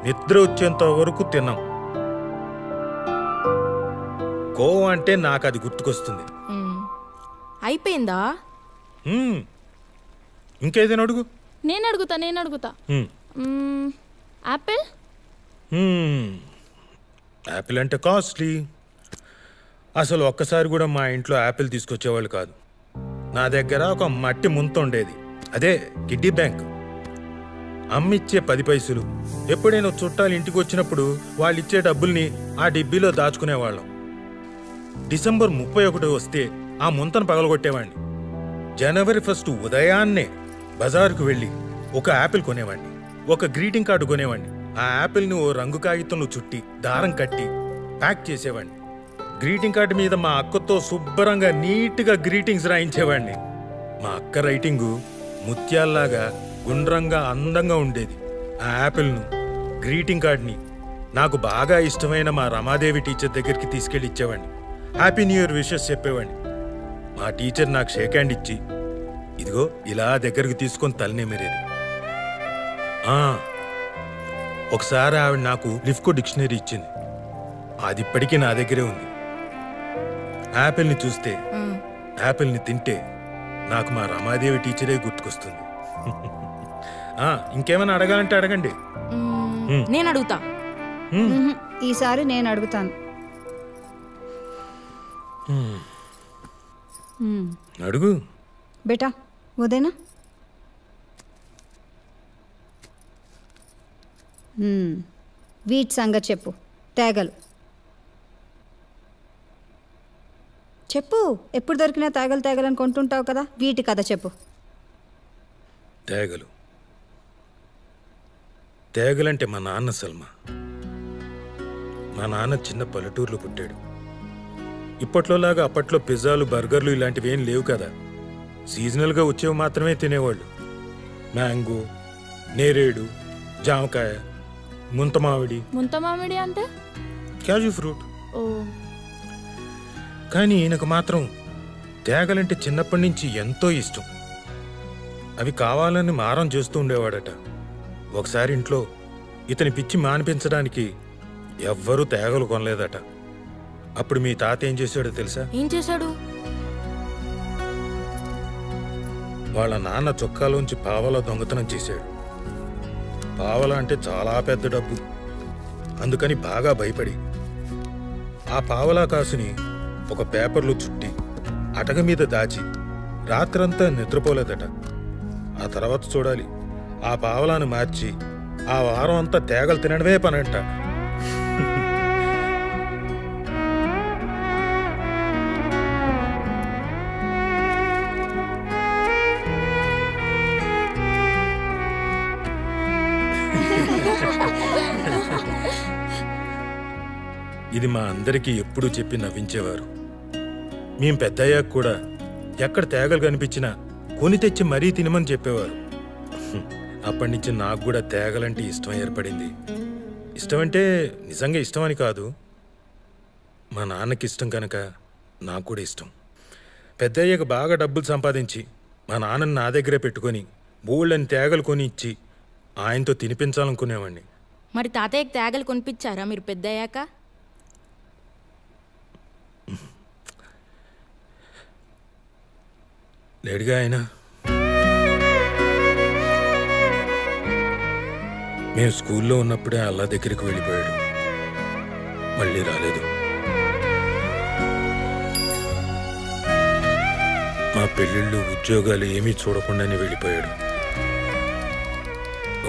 నిద్ర వచ్చేంత వరకు తిన్నాం. కోవా అంటే నాకు అది గుర్తుకొస్తుంది. అయిపోయిందా? ఇంకేదైనా అడుగు. నేను అడుగుతా. యాపిల్. యాపిల్ అంటే కాస్ట్లీ. అసలు ఒక్కసారి కూడా మా ఇంట్లో యాపిల్ తీసుకొచ్చేవాళ్ళు కాదు. నా దగ్గర ఒక మట్టి ముంత ఉండేది, అదే కిడ్డీ బ్యాంక్. అమ్మిచ్చే 10 పైసలు. ఎప్పుడైనా చుట్టాలు ఇంటికి వచ్చినప్పుడు వాళ్ళు ఇచ్చే డబ్బుల్ని ఆ డిబ్బీలో దాచుకునేవాళ్ళం. డిసెంబర్ 31 వస్తే ఆ ముంతను పగలగొట్టేవాడిని. జనవరి 1 ఉదయాన్నే బజారుకు వెళ్ళి ఒక యాపిల్ కొనేవాడిని, ఒక గ్రీటింగ్ కార్డు కొనేవాడిని. ఆ యాపిల్ని ఓ రంగు కాగితంలో చుట్టి దారం కట్టి ప్యాక్ చేసేవాడిని. గ్రీటింగ్ కార్డు మీద మా అక్కతో శుభ్రంగా నీట్గా గ్రీటింగ్స్ రాయించేవాడిని. మా అక్క రైటింగు ముత్యాల్లాగా గుండ్రంగా అందంగా ఉండేది. ఆ యాపిల్ను, గ్రీటింగ్ కార్డ్ని నాకు బాగా ఇష్టమైన మా రమాదేవి టీచర్ దగ్గరికి తీసుకెళ్ళి ఇచ్చేవాడిని. హ్యాపీ న్యూ ఇయర్ విషెస్ చెప్పేవాడిని. మా టీచర్ నాకు షేక్ హ్యాండ్ ఇచ్చి, ఇదిగో ఇలా దగ్గరికి తీసుకొని తలనేమేరేది. ఒకసారి ఆవిడ నాకు లిఫ్కో డిక్షనరీ ఇచ్చింది, అది ఇప్పటికీ నా దగ్గరే ఉంది. యాపిల్ని చూస్తే, యాపిల్ని తింటే నాకు మా రమాదేవి టీచరే గుర్తుకొస్తుంది. ఇంకేమైనా అడగాలంటే అడగండి. నేను అడుగుతా. ఈసారి నేను అడుగుతాను. అడుగు బేటా, ఉదయనా వీటి సంగతి చెప్పు. తేగలు చెప్పు. ఎప్పుడు దొరికినా తేగలని కొంటుంటావు కదా, వీటి కథ చెప్పు. తేగలంటే మా నాన్న సల్మా. మా నాన్న చిన్న పల్లెటూరులో పుట్టాడు. ఇప్పట్లోలాగా అప్పట్లో పిజ్జాలు బర్గర్లు ఇలాంటివి ఏం లేవు కదా. సీజనల్గా వచ్చేవి మాత్రమే తినేవాళ్ళు. మ్యాంగో, నేరేడు, జామకాయ, ముంతమామిడి అంటే క్యాజు ఫ్రూట్. ఓ. కానీ ఈయనకు మాత్రం తేగలంటే చిన్నప్పటి నుంచి ఎంతో ఇష్టం. అవి కావాలని మారం చేస్తూ ఉండేవాడట. ఒకసారి ఇంట్లో ఇతని పిచ్చి మానిపించడానికి ఎవ్వరూ తేగలు కొనలేదట. అప్పుడు మీ తాత ఏం చేశాడో తెలుసా? ఏం చేశాడు? వాళ్ళ నాన్న చొక్కాలోంచి పావలా దొంగతనం చేశాడు. పావలా అంటే చాలా పెద్ద డబ్బు. అందుకని బాగా భయపడి ఆ పావలా కాసుని ఒక పేపర్లో చుట్టి అటక మీద దాచి రాత్రంతా నిద్రపోలేదట. ఆ తర్వాత చూడాలి, ఆ పావలాను మార్చి ఆ వారం అంతా తేగలు తినడమే పనంట. ఇది మా అందరికీ ఎప్పుడూ చెప్పి నవ్వించేవారు. మేం పెద్దయ్యాక కూడా ఎక్కడ తేగలు కనిపించినా కొని తెచ్చి మరీ తినమని చెప్పేవారు. అప్పటి నుంచి నాకు కూడా తేగలంటే ఇష్టం ఏర్పడింది. ఇష్టం అంటే నిజంగా ఇష్టం అని కాదు, మా నాన్నకి ఇష్టం కనుక నాకు కూడా ఇష్టం. పెద్దయ్యాక బాగా డబ్బులు సంపాదించి మా నాన్నని నా దగ్గరే పెట్టుకొని బోళ్ళని తేగలు కొని ఇచ్చి ఆయనతో తినిపించాలనుకునేవాడిని. మరి తాతయ్యకి తేగలు కొనిపించారా మీరు పెద్దయ్యాక? లేడుగా ఆయన. మేము స్కూల్లో ఉన్నప్పుడే అల్లా దగ్గరికి వెళ్ళిపోయాడు. మళ్ళీ రాలేదు. మా పెళ్ళిళ్ళు ఉద్యోగాలు ఏమీ చూడకుండానే వెళ్ళిపోయాడు.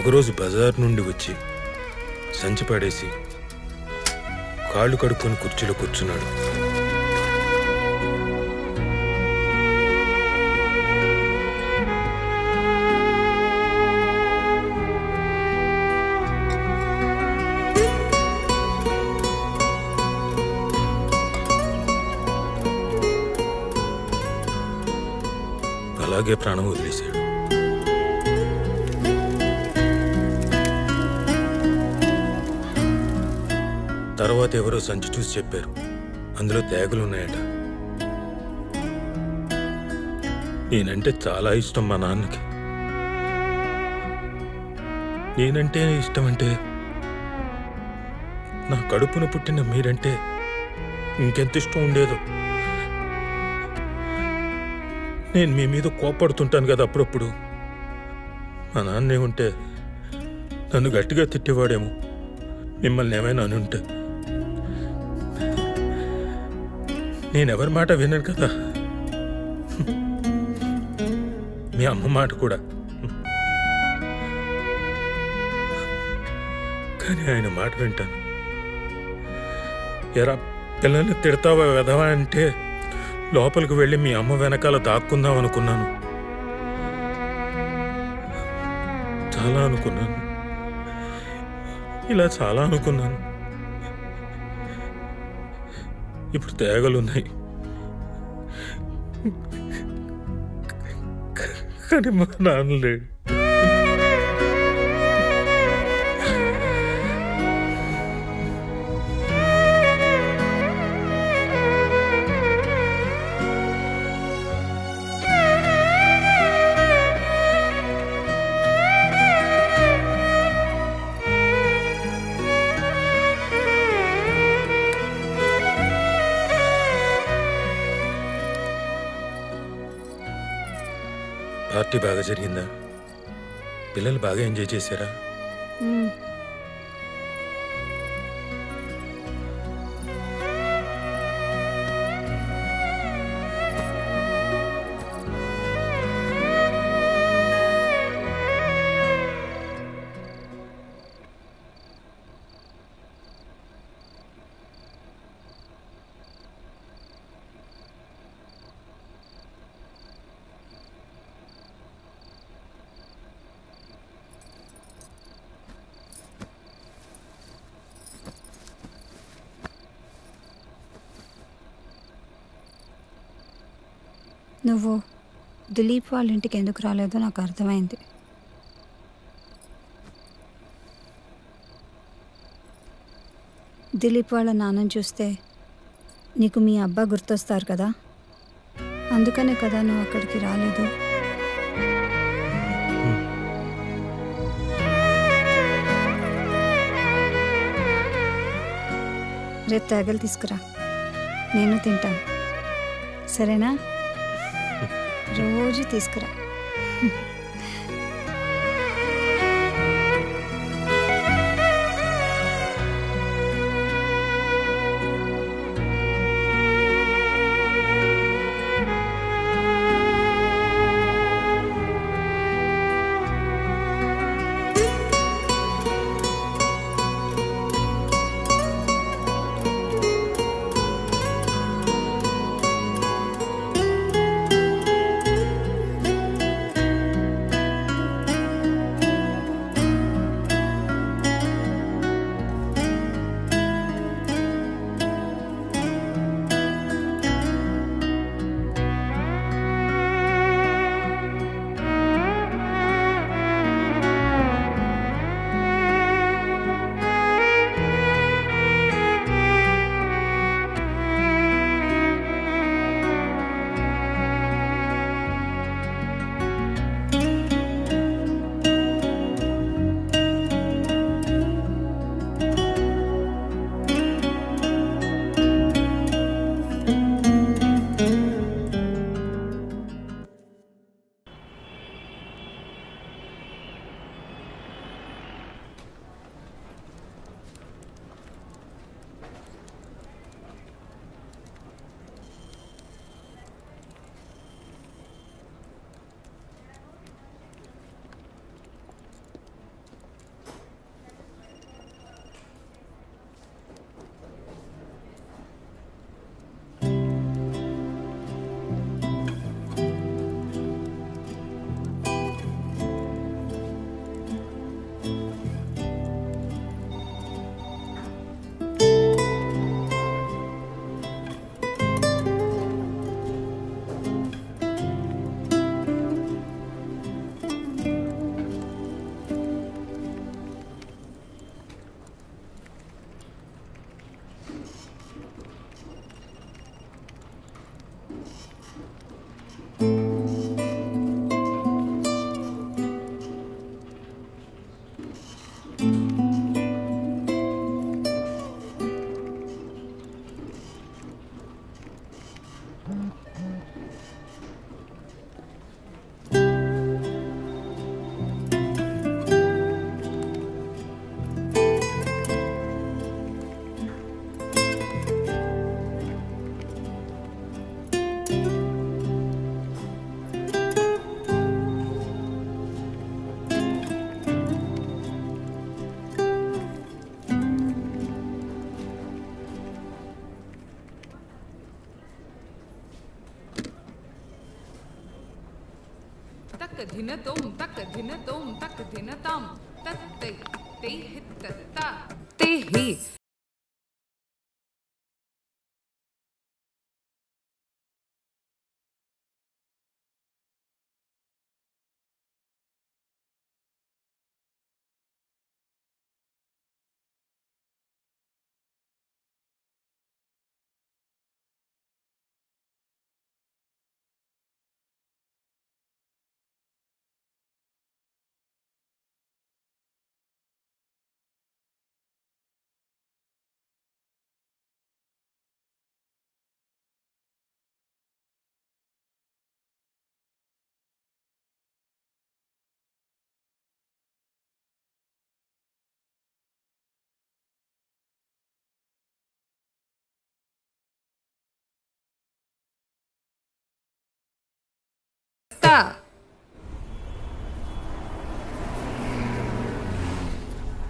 ఒకరోజు బజార్ నుండి వచ్చి సంచి పడేసి కాళ్ళు కడుక్కొని కుర్చీలో కూర్చున్నాడు. అలాగే ప్రాణం వదిలేశాడు. తర్వాత ఎవరో సంచి చూసి చెప్పారు, అందులో తేగలున్నాయట. నేనంటే చాలా ఇష్టం మా నాన్నకి. నేనంటే ఇష్టం అంటే నా కడుపున పుట్టిన మీరంటే ఇంకెంత ఇష్టం ఉండేదో. నేను మీ మీద కోపడుతుంటాను కదా అప్పుడప్పుడు. మా నాన్నే ఉంటే నన్ను గట్టిగా తిట్టేవాడేమో, మిమ్మల్ని ఏమైనా అని ఉంటే. నేనెవరి మాట విన్నాను కదా, మీ అమ్మ మాట కూడా. కానీ ఆయన మాట వింటాను. ఎరా పిల్లల్ని తిడతావా వెధవా అంటే లోపలికి వెళ్ళి మీ అమ్మ వెనకాల దాక్కుందాం అనుకున్నాను. చాలా అనుకున్నాను, ఇలా చాలా అనుకున్నాను. ఇప్పుడు తేగలున్నాయి, కానీ మా నాన్న లేడు. పార్టీ బాగా జరిగిందా? పిల్లలు బాగా ఎంజాయ్ చేశారా? నువ్వు దిలీప్ వాళ్ళ ఇంటికి ఎందుకు రాలేదో నాకు అర్థమైంది. దిలీప్ వాళ్ళ నాన్నని చూస్తే నీకు మీ అబ్బా గుర్తొస్తారు కదా, అందుకనే కదా నువ్వు అక్కడికి రాలేదు. రేపు తేగలు తీసుకురా, నేను తింటాను, సరేనా? రోజు తీసుకురా.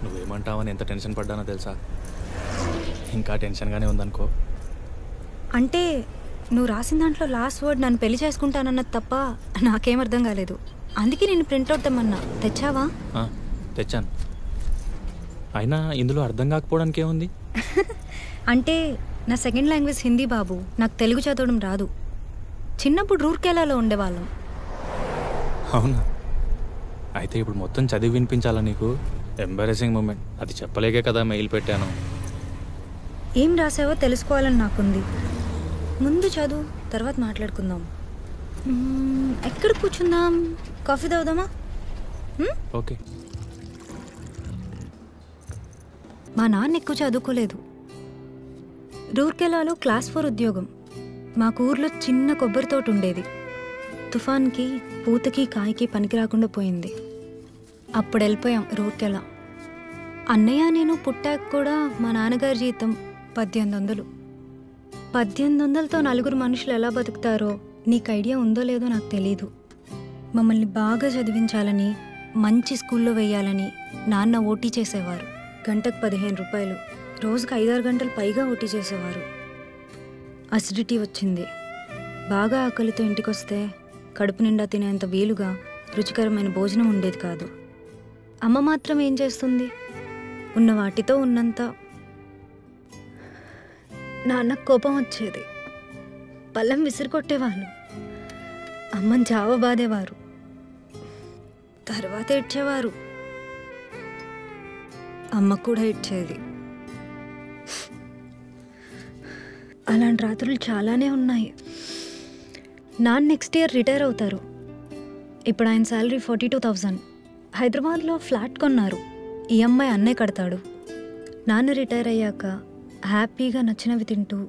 నువ్వేమంటావని ఎంత టెన్షన్ పడ్డానో తెలుసా? ఇంకా టెన్షన్గానే ఉందనుకో. అంటే నువ్వు రాసిన దాంట్లో లాస్ట్ వర్డ్ నన్ను పెళ్లి చేసుకుంటానన్నది తప్ప నాకేం అర్థం కాలేదు. అందుకే నేను ప్రింట్అవుట్ తెమ్మన్నా. తెచ్చావా? తెచ్చాను. అయినా ఇందులో అర్థం కాకపోవడానికి ఏముంది? అంటే నా సెకండ్ లాంగ్వేజ్ హిందీ బాబు, నాకు తెలుగు చదవడం రాదు. చిన్నప్పుడు రూర్కేలాలో ఉండేవాళ్ళం. అవునా? అయితే ఇప్పుడు మొత్తం చదివి వినిపించాలా నీకు? Embarrassing moment. అది చెప్పలేకే కదా మెయిల్ పెట్టాను. ఏం రాసావో తెలుసుకోవాలని నాకుంది. ముందు చదువు, తర్వాత మాట్లాడుకుందాం. ఎక్కడ కూర్చుందాం? కాఫీ తాగుదామా? ఓకే. మా నాన్న ఎక్కువ చదువుకోలేదు. రూర్కెలాలో క్లాస్ 4 ఉద్యోగం. మాకు ఊర్లో చిన్న కొబ్బరి తోట ఉండేది. తుఫాన్కి పూతకి కాయకి పనికి రాకుండా పోయింది. అప్పుడు వెళ్ళిపోయాం రూర్కెలా. అన్నయ్య నేను పుట్టాక కూడా మా నాన్నగారి జీతం 1800. 1800తో 4 మనుషులు ఎలా బతుకుతారో నీకు ఐడియా ఉందో లేదో నాకు తెలీదు. మమ్మల్ని బాగా చదివించాలని, మంచి స్కూల్లో వేయాలని నాన్న ఓటీ చేసేవారు. గంటకు 15 రూపాయలు, రోజుకు 5-6 గంటలు పైగా ఓటీ చేసేవారు. అసిడిటీ వచ్చింది. బాగా ఆకలితో ఇంటికొస్తే కడుపు నిండా తినేంత వీలుగా రుచికరమైన భోజనం ఉండేది కాదు. అమ్మ మాత్రం ఏం చేస్తుంది? ఉన్న వాటితో ఉన్నంత. నాన్నకు కోపం వచ్చేది. పళ్ళెం విసిరికొట్టేవాళ్ళు. అమ్మని చావ బాధేవారు. తర్వాత ఏడ్చేవారు. అమ్మ కూడా ఏడ్చేది. అలాంటి రాత్రులు చాలానే ఉన్నాయి. నాన్న నెక్స్ట్ ఇయర్ రిటైర్ అవుతారు. ఇప్పుడు ఆయన శాలరీ 42,000. హైదరాబాద్లో ఫ్లాట్ కొన్నారు. ఈఎంఐ అన్నే కడతాడు. నాన్న రిటైర్ అయ్యాక హ్యాపీగా నచ్చినవి తింటూ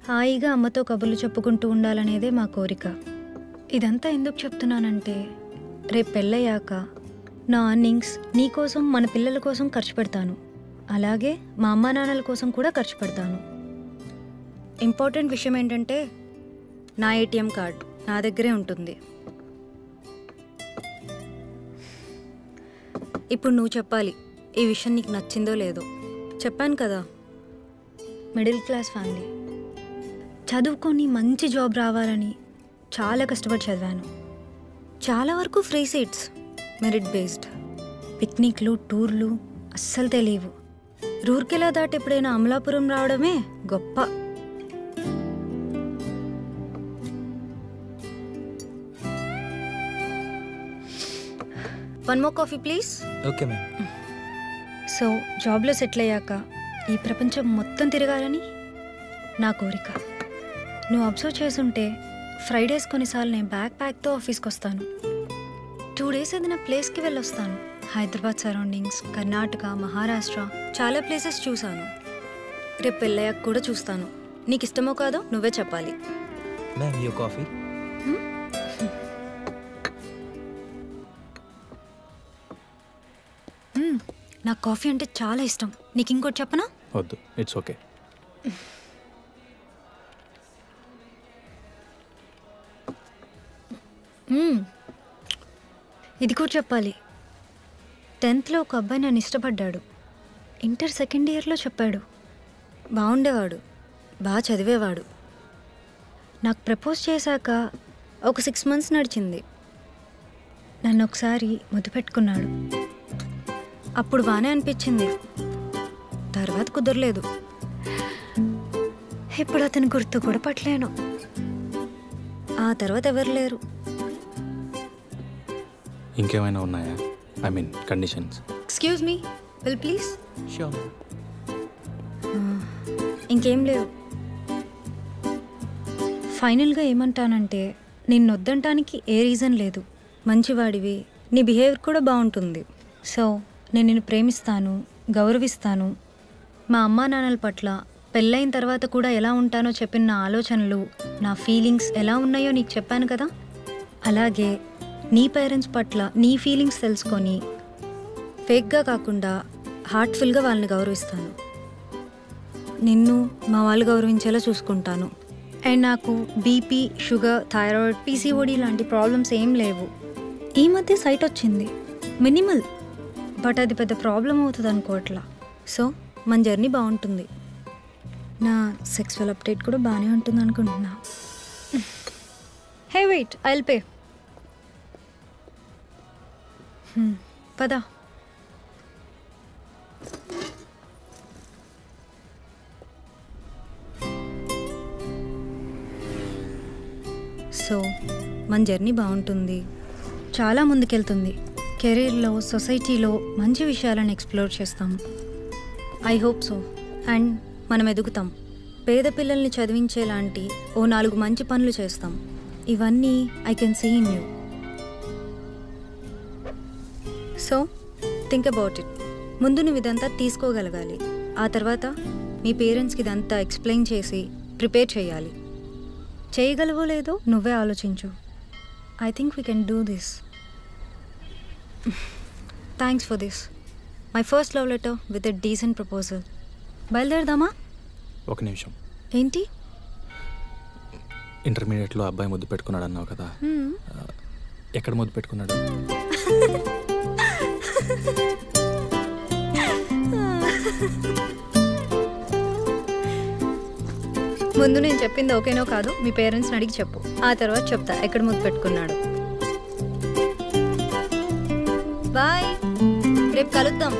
హాయిగా అమ్మతో కబుర్లు చెప్పుకుంటూ ఉండాలనేదే మా కోరిక. ఇదంతా ఎందుకు చెప్తున్నానంటే, రేపు పెళ్ళయ్యాక నా అర్నింగ్స్ నీకోసం, మన పిల్లల కోసం ఖర్చు పెడతాను. అలాగే మా అమ్మా నాన్నల కోసం కూడా ఖర్చు పెడతాను. ఇంపార్టెంట్ విషయం ఏంటంటే, నా ఏటీఎం కార్డ్ నా దగ్గరే ఉంటుంది. ఇప్పుడు నువ్వు చెప్పాలి ఈ విషయం నీకు నచ్చిందో లేదో. చెప్పాను కదా, మిడిల్ క్లాస్ ఫ్యామిలీ. చదువుకొని మంచి జాబ్ రావాలని చాలా కష్టపడి చదివాను. చాలా వరకు ఫ్రీ సీట్స్, మెరిట్ బేస్డ్. పిక్నిక్లు, టూర్లు అస్సలు తెలియవు. రూర్కెలా దాటి ఎప్పుడైనా అమలాపురం రావడమే గొప్ప. One more coffee please. Okay ma'am. So జాబ్లో సెటిల్ అయ్యాక ఈ ప్రపంచం మొత్తం తిరగాలని నా కోరిక. నువ్వు అబ్జర్వ్ చేసుంటే ఫ్రైడేస్ కొన్నిసార్లు నేను ప్యాక్తో ఆఫీస్కి వస్తాను. 2 డేస్ ఏదైనా ప్లేస్కి వెళ్ళొస్తాను. హైదరాబాద్ సరౌండింగ్స్, కర్ణాటక, మహారాష్ట్ర చాలా ప్లేసెస్ చూశాను. రేపు పెళ్ళయ్యాక కూడా చూస్తాను. నీకు ఇష్టమో కాదో నువ్వే చెప్పాలి. Ma'am you coffee. నాకు కాఫీ అంటే చాలా ఇష్టం. నీకు ఇంకోటి చెప్పనా? వద్దు, ఇట్స్ ఓకే. ఇది కూడా చెప్పాలి. 10th ఒక అబ్బాయి నన్ను ఇష్టపడ్డాడు. ఇంటర్ సెకండ్ ఇయర్లో చెప్పాడు. బాగుండేవాడు, బాగా చదివేవాడు. నాకు ప్రపోజ్ చేశాక ఒక 6 months నడిచింది. నన్ను ఒకసారి ముద్దు పెట్టుకున్నాడు. అప్పుడు బాగానే అనిపించింది. తర్వాత కుదరలేదు. ఇప్పుడు అతను గుర్తు కూడా పట్టలేను. ఆ తర్వాత ఎవరు లేరు. ఇంకేమైనా ఉన్నాయా? I mean conditions. Excuse me, will please. Sure. ఇంకేం లేవు. ఫైనల్గా ఏమంటానంటే, నిన్ను వద్దంటానికి ఏ రీజన్ లేదు. మంచివాడివి, నీ బిహేవియర్ కూడా బాగుంటుంది. సో నేను నిన్ను ప్రేమిస్తాను, గౌరవిస్తాను. మా అమ్మా నాన్నల పట్ల పెళ్ళైన తర్వాత కూడా ఎలా ఉంటానో చెప్పిన నా ఆలోచనలు, నా ఫీలింగ్స్ ఎలా ఉన్నాయో నీకు చెప్పాను కదా. అలాగే నీ పేరెంట్స్ పట్ల నీ ఫీలింగ్స్ తెలుసుకొని ఫేక్గా కాకుండా హార్ట్ఫుల్గా వాళ్ళని గౌరవిస్తాను. నిన్ను మా వాళ్ళు గౌరవించేలా చూసుకుంటాను. అండ్ నాకు బీపీ, షుగర్, థైరాయిడ్, పీసీఓడి లాంటి ప్రాబ్లమ్స్ ఏం లేవు. ఈ మధ్య సైట్ వచ్చింది, మినిమల్, బట్ అది పెద్ద ప్రాబ్లం అవుతుంది అనుకోవట్లా. సో మన జర్నీ బాగుంటుంది. నా సెక్సువల్ అప్డేట్ కూడా బాగానే ఉంటుంది అనుకుంటున్నా. Hey wait, I'll pay. పదా. సో మన జర్నీ బాగుంటుంది, చాలా ముందుకెళ్తుంది. కెరీర్లో, సొసైటీలో మంచి విషయాలను ఎక్స్ప్లోర్ చేస్తాం. I hope so. అండ్ మనం ఎదుగుతాం. పేద పిల్లల్ని చదివించేలాంటి ఓ 4 మంచి పనులు చేస్తాం. ఇవన్నీ I can see in you. So think about it. ముందు నువ్వు ఇదంతా తీసుకోగలగాలి. ఆ తర్వాత మీ పేరెంట్స్కి ఇదంతా ఎక్స్ప్లెయిన్ చేసి ప్రిపేర్ చేయాలి. చేయగలవో లేదో నువ్వే ఆలోచించు. I think we can do this. Thanks for this. My first love letter with a decent proposal. బయలుదేరదామా? ఒక నిమిషం. ఏంటి? ఇంటర్మీడియట్లో అబ్బాయి ముద్దు పెట్టుకున్నాడు అన్నావు కదా, ఎక్కడ ముద్దు పెట్టుకున్నాడు? ముందు నేను చెప్పింది ఓకేనో కాదు మీ పేరెంట్స్ని అడిగి చెప్పు. ఆ తర్వాత చెప్తా ఎక్కడ ముద్దు పెట్టుకున్నాడు. బాయ్, రేపు కలుద్దాం.